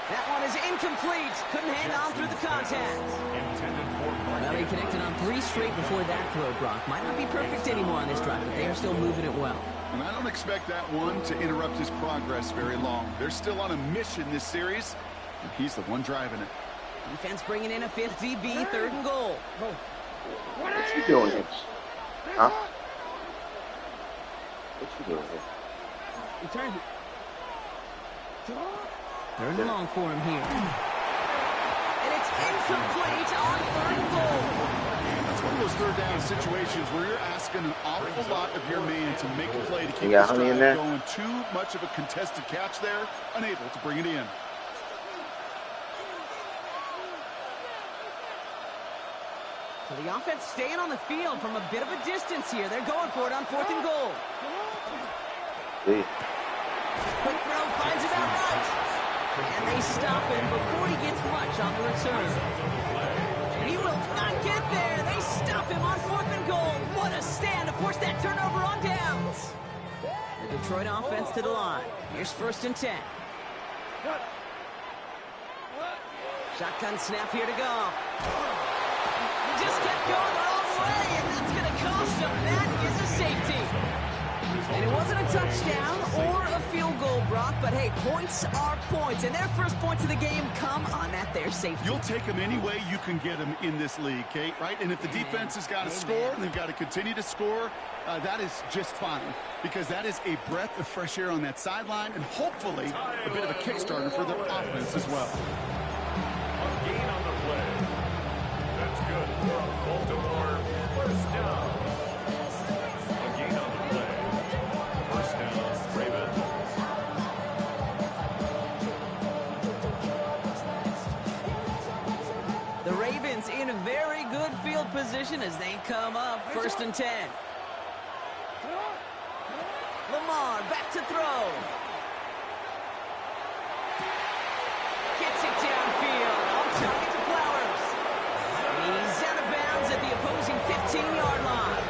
That one is incomplete. Couldn't hang on through the contact. Well, they connected on 3 straight before that throw, Brock. Might not be perfect anymore on this drive, but they are still moving it well. And I don't expect that one to interrupt his progress very long. They're still on a mission this series, and he's the one driving it. Defense bringing in a 5th DB, 3rd and goal. What you doing here? Huh? What you doing here? Return it. 3rd and long for him here. And it's incomplete on 3rd and goal. That's one of those 3rd down situations where you're asking an awful lot of your man to make a play to keep Yeah, this honey, in drive there? going. Too much of a contested catch there, unable to bring it in. So the offense staying on the field from a bit of a distance here. They're going for it on 4th and goal. See? Quick throw finds him out right. And they stop him before he gets much on the return. He will not get there. They stop him on 4th and goal. What a stand to force that turnover on downs. The Detroit offense to the line. Here's 1st and 10. Shotgun snap here to go. He just kept going the wrong way, and that's going to cost him. That is a safety. And it wasn't a touchdown or a field goal, Brock, but hey, points are points, and their first points of the game come on that there safety. You'll take them any way you can get them in this league, Kate, right? And if the defense has got to score and they've got to continue to score, that is just fine, because that is a breath of fresh air on that sideline and hopefully a bit of a kickstarter for their offense as well. A gain on the play. That's good. Baltimore, 1st down. A gain on the play. 1st down, Ravens. The Ravens in a very good field position as they come up 1st and 10. Lamar back to throw. Gets it downfield. On target to Flowers. He's out of bounds at the opposing 15-yard line.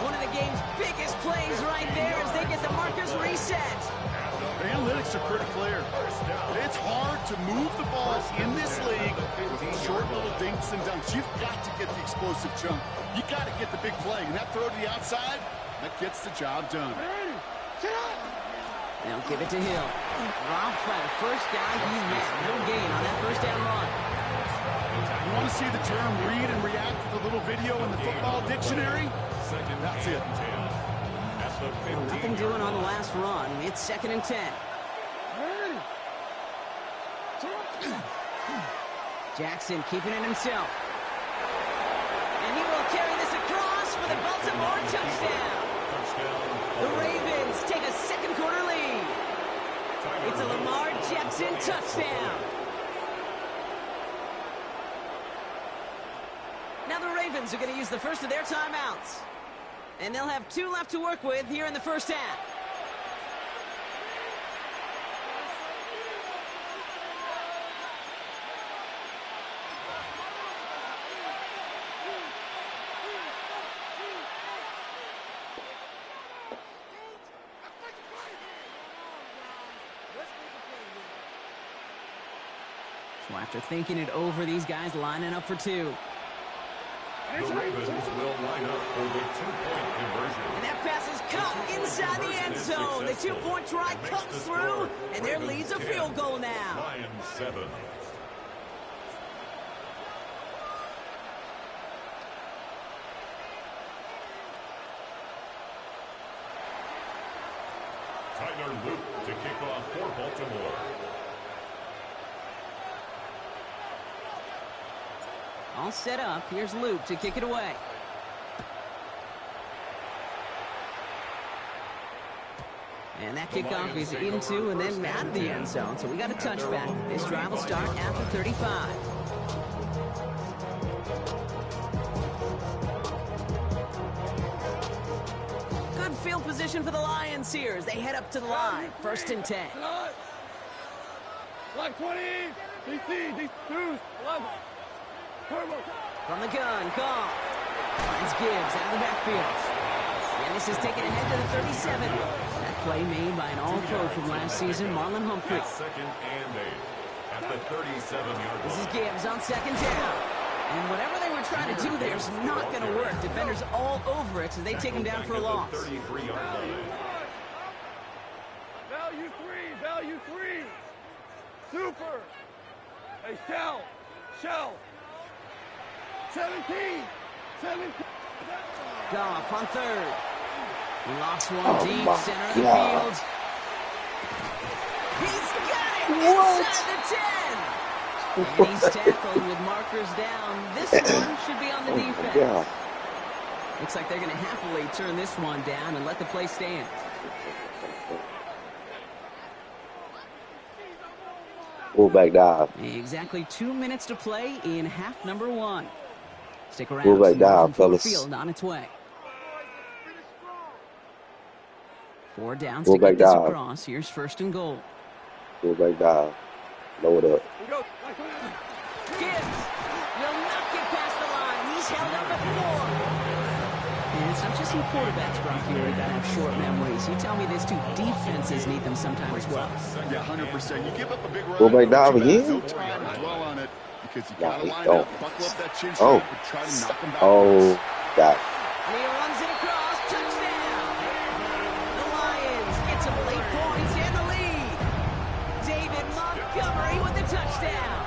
One of the game's biggest plays right there as they get the markers reset. The analytics are pretty clear. It's hard to move the ball in this league with short little dinks and dunks. You've got to get the explosive jump. You've got to get the big play. And that throw to the outside, that gets the job done. Now give it to Hill. Rob Flat, first guy he's met. No gain on that 1st down run. You want to see the term read and react to the little video in the football dictionary? That's it. Well, nothing doing on the last run. It's 2nd and 10. Jackson keeping it himself. And he will carry this across for the Baltimore touchdown. The Ravens take a 2nd quarter lead. It's a Lamar Jackson touchdown. Now the Ravens are going to use the first of their timeouts. And they'll have 2 left to work with here in the 1st half. So after thinking it over, these guys lining up for 2. The Ravens will line up for the 2-point conversion. And that pass is caught inside the end zone. The 2-point try comes through, and their lead's a field goal now. Lions 7. Tyler Luke to kick off for Baltimore. All set up. Here's Luke to kick it away. And that kickoff is into and then out of the end zone. So we got a touchback. This drive will start after 35. Good field position for the Lions here as they head up to the line. 1st and 10. Like 20, DC, these 2, 11. From the gun, Goff. Finds Gibbs out of the backfield. And this is taken ahead to the 37. That play made by an all-pro from last season, Marlon Humphrey. 2nd and 8 at the 37-yard line. This is Gibbs on 2nd down. And whatever they were trying to do there is not going to work. Defenders all over it, so they take him down for a loss. 33-yard line. Value 3. Super. Hey, shell. 17. Goff on 3rd. He lost one deep, center of the God. field. He's got it inside the 10. And he's tackled with markers down. This one should be on the defense. God. Looks like they're going to happily turn this one down and let the play stand. Fullback dive. Exactly 2 minutes to play in half number 1. Stick around. Fullback dive, fellas. Field on its way. 4 downs to Fullback get this dive. across. Here's 1st and goal. Fullback dive. Load up. Gibbs will not get past the line. He's held up at 4. And it's not just some quarterbacks, Brock, here that have short memories. You tell me these 2 defenses need them sometime as well. Yeah, 100%. You give up a big run. Fullback dive again? No time to dwell on it because you got to line don't. up, buckle up that chin strap, and try to knock him back. Oh, God. And he runs it across. Touchdown. The Lions get some late points and the lead. David Montgomery with the touchdown.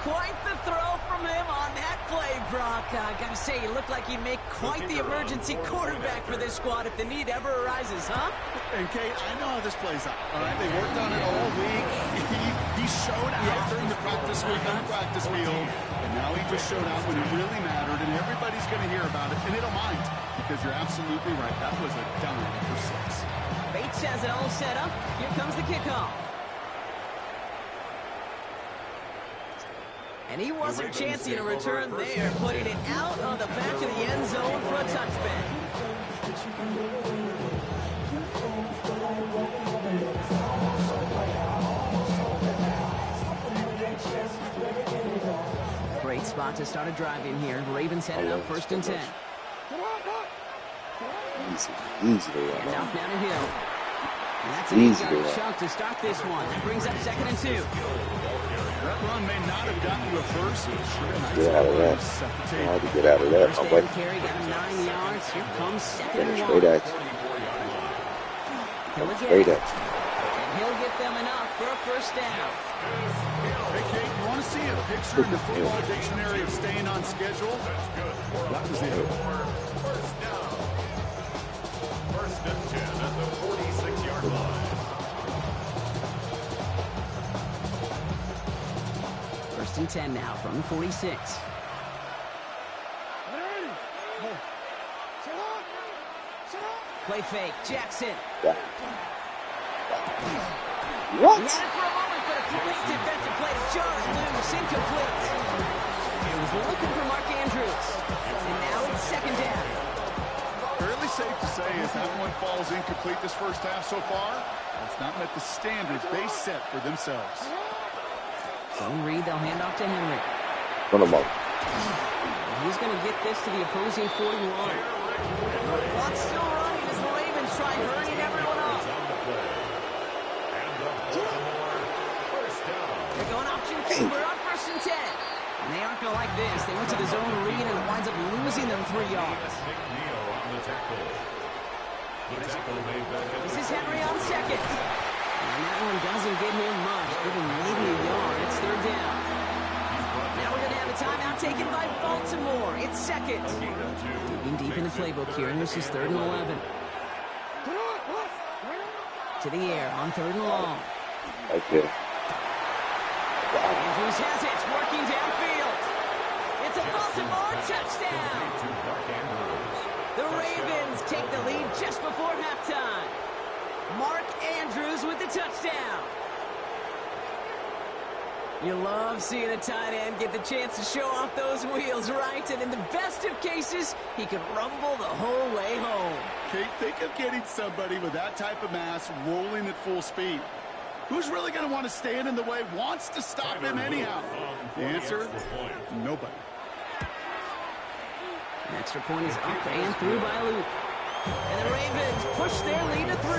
Quite the throw from him on that play, Brock. I gotta say, he looked like he'd make quite the emergency quarterback for this squad if the need ever arises, huh? And Kate, I know how this plays out. All right, they worked on it all week. He showed out during the practice week on the practice field, and now he just showed out when it really mattered, and everybody's going to hear about it, and they don't mind because you're absolutely right. That was a dime for 6. Bates has it all set up. Here comes the kickoff. And he wasn't chancing a return there, putting it out on the back of the end zone for a touchback. Great spot to start a drive in here. Ravens headed up 1st and 10. Easy to run. And off now to Hill. And that's an 8-yard chunk to start this one. That brings up 2nd and 2. That run may not have gotten you a first. Get out of that. How to get out of that? First down carry, got him 9 yards. Here comes 2nd and 1. Straight at you. Hill again. Straight at you. And he'll get them enough for a 1st down. Hey, Kate, you want to see a picture in the football dictionary of staying on schedule? That was it. 1st down. 1st and 10 at the 46-yard line. 1st and 10 now from the 46. Play fake. Jackson. Yeah. He What? had it for a moment, but a great defensive play to jar it loose. Incomplete. It was looking for Mark Andrews. And now it's 2nd down. Fairly safe to say as that one falls incomplete this first half so far, it's not met the standards they set for themselves. Zone read, they'll hand off to Henry. Run them up. He's going to get this to the opposing 41. Clock's still running as the Ravens try hurrying everyone up. They're going option keeper on 1st and 10. And they aren't going to like this. They went to the zone read and it winds up losing them 3 yards. This is Henry on 2nd. And that one doesn't get him much. Give him maybe a yard. It's 3rd down. Now we're going to have a timeout taken by Baltimore. It's 2nd. Digging deep in the playbook here. And this is 3rd and 11. To the air on 3rd and long. Right there. Andrews has it. Working downfield. It's a Baltimore touchdown. The Ravens take the lead just before halftime. Mark Andrews with the touchdown. You love seeing a tight end get the chance to show off those wheels, right? And in the best of cases, he can rumble the whole way home. Kate, think of getting somebody with that type of mass rolling at full speed. Who's really going to want to stand in the way, wants to stop him anyhow? The answer, nobody. An extra point is up and through by Luke. And the Ravens push their lead to 3.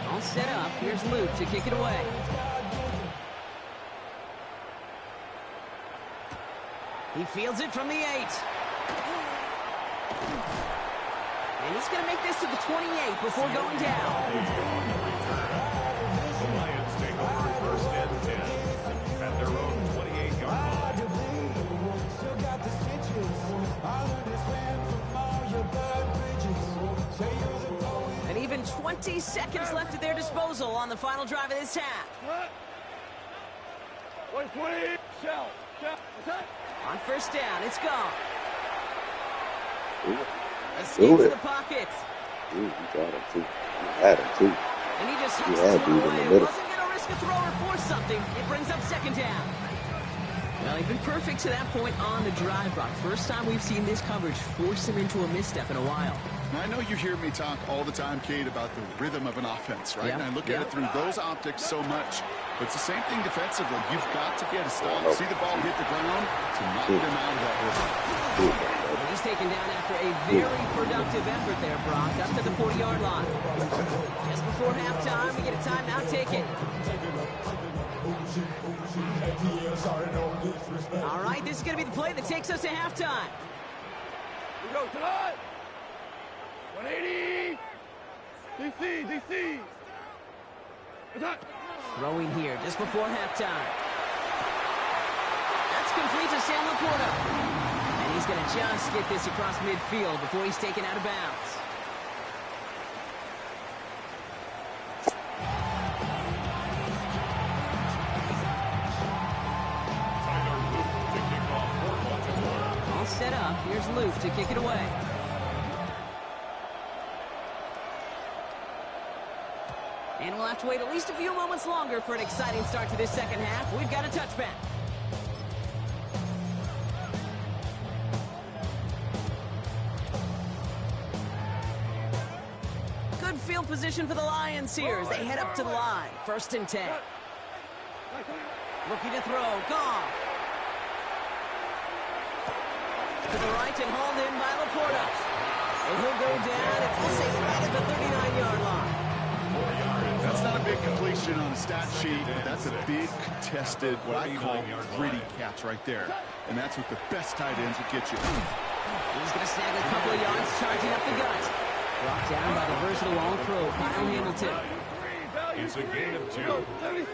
All set up. Here's Luke to kick it away. He fields it from the 8. And he's going to make this to the 28 before going down. The Lions take over first and 10 at their own 28-yard line. And even 20 seconds left at their disposal on the final drive of this half. On first down, it's gone. Escapes the pocket. Ooh, you got him too. You had him too. And he just hucks this one away. Wasn't going to risk a throw or force something. It brings up second down. Well, he's been perfect to that point on the drive, Brock. First time we've seen this coverage force him into a misstep in a while. Now, I know you hear me talk all the time, Kate, about the rhythm of an offense, right? Yep. And I look at it through those optics so much. But it's the same thing defensively. You've got to get a stop. See the ball hit the ground to knock them out of that rhythm. He's taken down after a very productive effort there, Brock, up to the 40-yard line. Just before halftime, we get a timeout taken. All right, this is going to be the play that takes us to halftime. We go tonight. 180. DC. Attack. Throwing here just before halftime. That's complete to Sam Laporta. And he's going to just get this across midfield before he's taken out of bounds. All set up. Here's Luke to kick it away. And we'll have to wait at least a few moments longer for an exciting start to this second half. We've got a touchback. Good field position for the Lions here as they head up to the line. First and 10. Looking to throw. Gone. To the right and hauled in by Laporta. And he'll go down and we'll say right at the 39-yard line. That's not a big completion on a stat sheet, but that's a big contested, what I call gritty catch right there. And that's what the best tight ends would get you. He's going to snag a couple of yards, charging up the gut. Brought down by the versatile All-Pro, Kyle Hamilton. It's a gain of 2.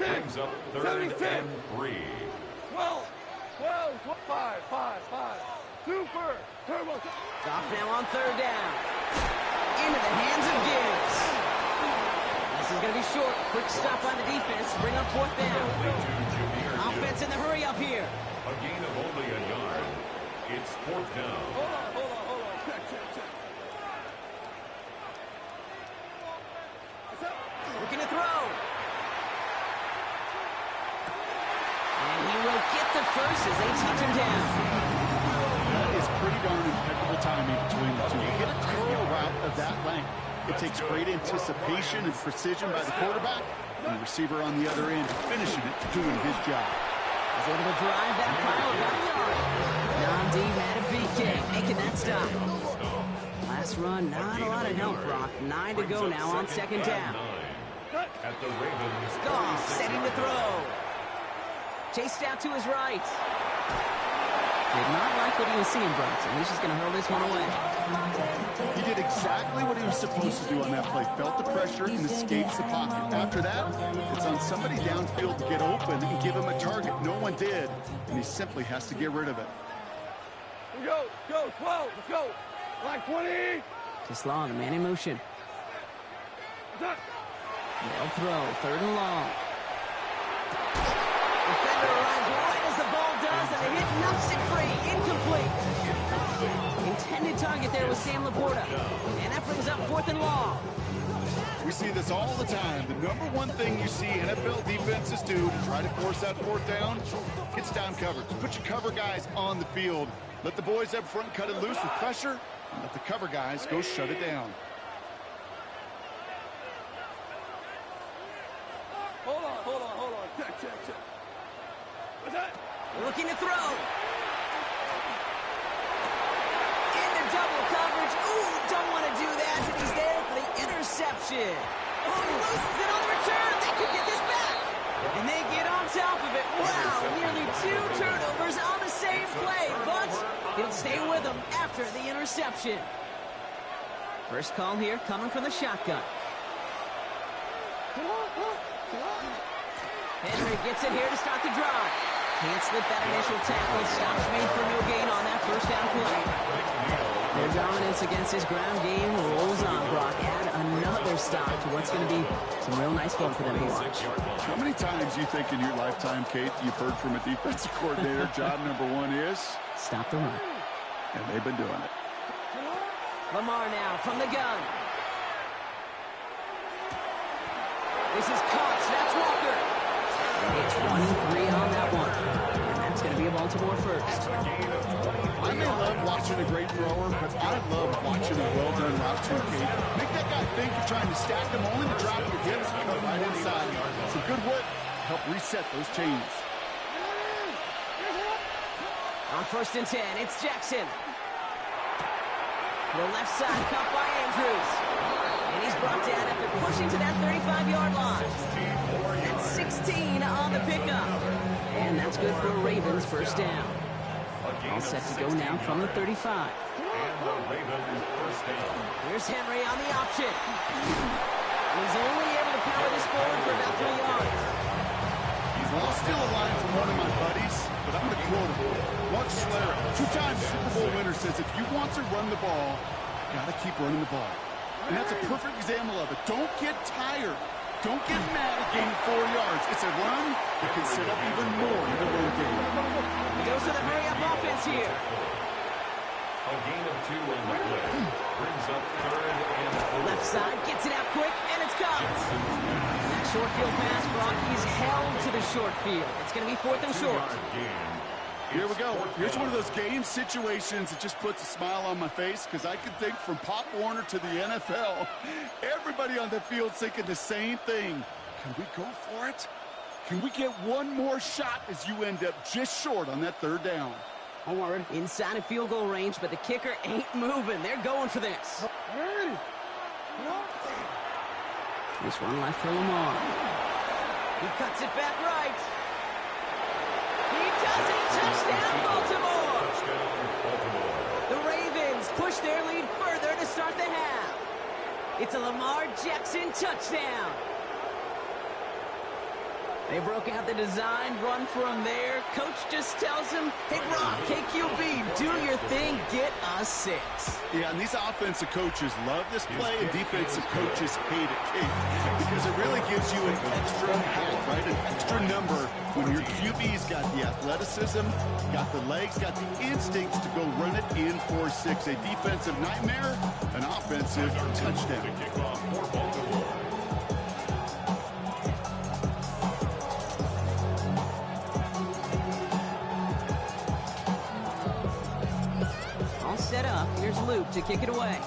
Brings up third and 3. 12, 5. Super turbo. Off now on third down. Into the hands of Gibbs. This is going to be short. Quick stop by the defense. Bring up fourth down. Offense in the hurry up here. A gain of only a yard. It's fourth down. Hold on. Check. Looking to throw. And he will get the first as they touch him down. That is pretty darn impeccable timing between the two. You hit a curl route of that length. It takes great anticipation and precision by the quarterback, and the receiver on the other end finishing it, doing his job. He's able to drive that pile about a yard. Namdi had a big game, making that stop. Last run, not a lot of help, Brock. 9 to go now on second down. At the Ravens. Goff setting to throw. Chased out to his right. Did not like what he was seeing, Brock, so he's just going to hurl this one away. He did exactly what he was supposed to do on that play. Felt the pressure and escapes the pocket. After that, it's on somebody downfield to get open and give him a target. No one did, and he simply has to get rid of it. Go, 12, let's go. Like 20. Just long, a man in motion. They'll throw, third and long. Defender arrives right as the ball does, and the hit knocks it free. Incomplete. Intended target there was Sam Laporta. And that brings up 4th and long. We see this all the time. The number one thing you see NFL defenses do to try to force that 4th down, gets down coverage. Put your cover guys on the field. Let the boys up front cut it loose with pressure, and let the cover guys go shut it down. Hold on. Check. What's that? Looking to throw. Into double coverage. Ooh, don't want to do that. And he's there for the interception. Oh, he loses it on the return. They could get this back. And they get on top of it. Wow, nearly 2 turnovers on the same play. But he'll stay with them after the interception. First call here coming from the shotgun. Henry gets it here to start the drive. Can't slip that initial tackle. Stops made for no gain on that first down play. Their dominance against his ground game rolls on, Brock. Add another stop to what's going to be some real nice film for them to watch. How many times you think in your lifetime, Kate, you've heard from a defensive coordinator, job number 1 is? Stop the run. And they've been doing it. Lamar now from the gun. This is Cox. That's Walker. It's 1-3 on that one. And that's going to be a Baltimore first. I may love watching a great thrower, but I love watching a well-done route too, Kate. Make that guy think you're trying to stack him only to drop your hips and cut right inside. Some good work to help reset those chains. On 1st and 10, it's Jackson. The left side cut by Andrews. And he's brought down after pushing to that 35-yard line. That's 16 on the pickup. And that's good for Ravens first down. All set to go now from the 35. Here's Henry on the option. He's only able to power this forward for about 3 yards. Well, I'll steal a line from one of my buddies, but I'm going to quote him. Walt, 2-time Super Bowl winner, says if you want to run the ball, you got to keep running the ball. And that's a perfect example of it. Don't get tired. Don't get mad at gaining 4 yards. It's a run that can set up even more in the run game. Goes to the hurry-up offense here. A gain of 2 on the play. Brings up 3rd and 4. Left side, gets it out quick, and it's caught. That short field pass, Brock, he's held to the short field. It's going to be 4th and short. Here we go. Here's one of those game situations that just puts a smile on my face because I can think from Pop Warner to the NFL, everybody on the field thinking the same thing. Can we go for it? Can we get one more shot as you end up just short on that 3rd down? I'm already inside of field goal range, but the kicker ain't moving. They're going for this. ready. This one left for Lamar. He cuts it back right. He does it. Touchdown, Baltimore. The Ravens push their lead further to start the half. It's a Lamar Jackson touchdown. They broke out the design run for him there. Coach just tells him, hey, Brock, KQB, do your thing, get us 6. Yeah, and these offensive coaches love this play, and defensive coaches hate it, Kate, because it really gives you an extra help, right? An extra number when your QB's got the athleticism, got the legs, got the instincts to go run it in for 6. A defensive nightmare, an offensive touchdown. Kickoff for Baltimore. Set up. Here's Luke to kick it away.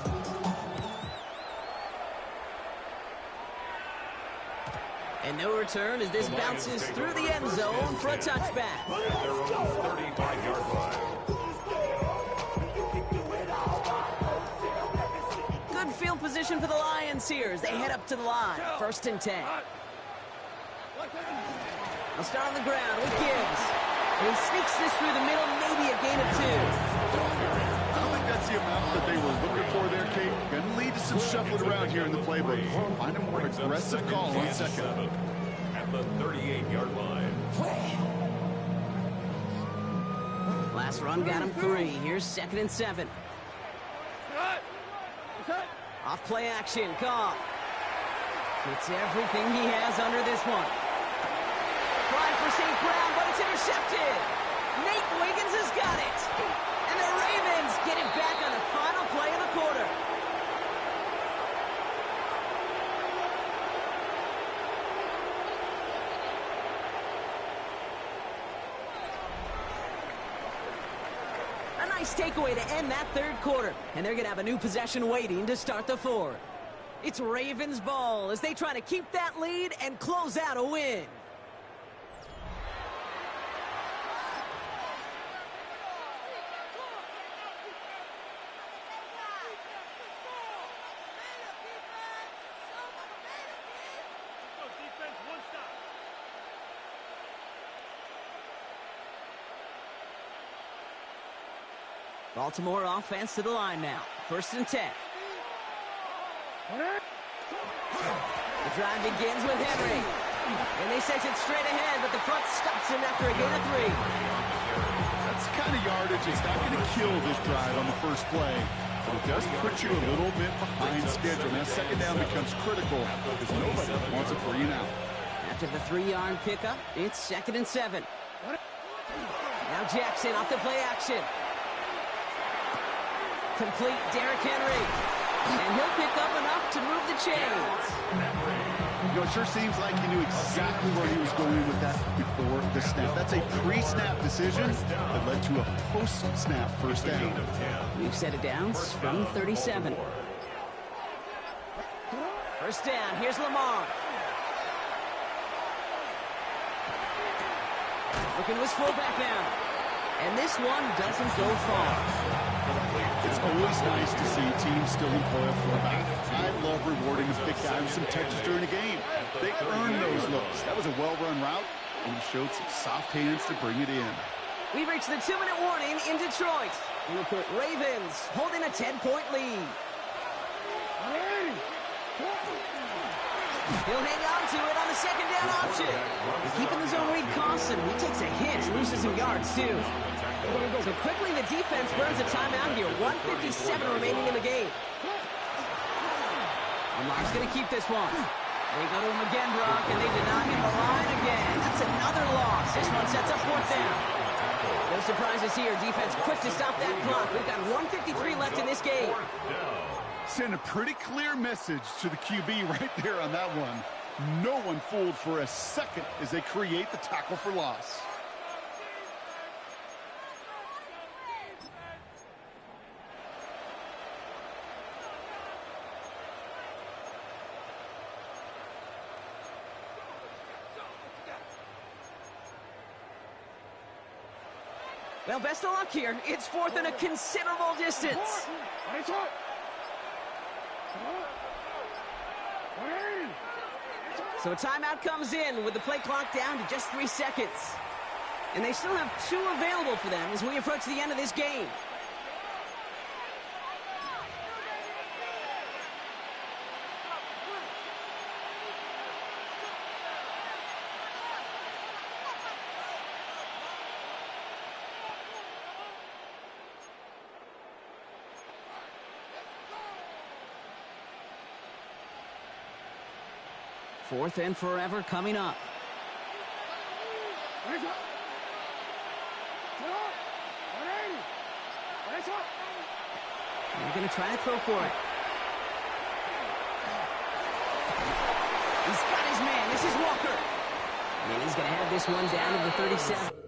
And no return as this bounces through the end zone for a touchback. Their own 35-yard line. Good field position for the Lions here as they head up to the line. 1st and 10. They'll start on the ground with Gibbs. And he sneaks this through the middle, maybe a gain of 2. That's the amount that they were looking for there, Kate. Going to lead to some shuffling around here in the playbook. Find a more aggressive call on 2nd. At the 38-yard line. Last run got him 3. Here's 2nd and 7. Off play action, Goff. Gets everything he has under this one. Fly for St. Brown, but it's intercepted. Nate Wiggins has got it. And the Ravens get it back on the final play of the quarter. A nice takeaway to end that third quarter. And they're going to have a new possession waiting to start the fourth. It's Ravens ball as they try to keep that lead and close out a win. Baltimore offense to the line now. 1st and 10. The drive begins with Henry. And they sent it straight ahead, but the front stops him after a gain of 3. That's the kind of yardage. It's not going to kill this drive on the first play, but it does put you a little bit behind schedule. Now, 2nd down becomes critical because nobody wants a 3 and out. After the 3-yard pickup, it's 2nd and 7. Now Jackson off the play action. Complete Derrick Henry. And he'll pick up enough to move the chains. You know, it sure seems like he knew exactly where he was going with that before the snap. That's a pre-snap decision that led to a post-snap 1st down. We've set it down from 37. 1st down. Here's Lamar. Looking to his fullback now. And this one doesn't go far. It's always nice to see teams still employ a fullback. I love rewarding the big guy with some touches during a game. They earn those looks. That was a well-run route, and he showed some soft hands to bring it in. We've reached the 2-minute warning in Detroit. Ravens holding a 10-point lead. He'll hang on to it on the 2nd down option. Keeping the zone read costs him. He takes a hit, loses some yards too. So quickly the defense burns a timeout here. 1:57 remaining in the game. Lamar's going to keep this one. They go to him again, Brock, and they deny him the line again. That's another loss. This one sets up 4th down. No surprises here. Defense quick to stop that clock. We've got 1:53 left in this game. Send a pretty clear message to the QB right there on that one. No one fooled for a second as they create the tackle for loss. Well, best of luck here. It's 4th and a considerable distance. So a timeout comes in with the play clock down to just 3 seconds. And they still have 2 available for them as we approach the end of this game. Fourth and forever coming up. They're going to try to throw for it. He's got his man. This is Walker. And he's going to have this one down to the 37.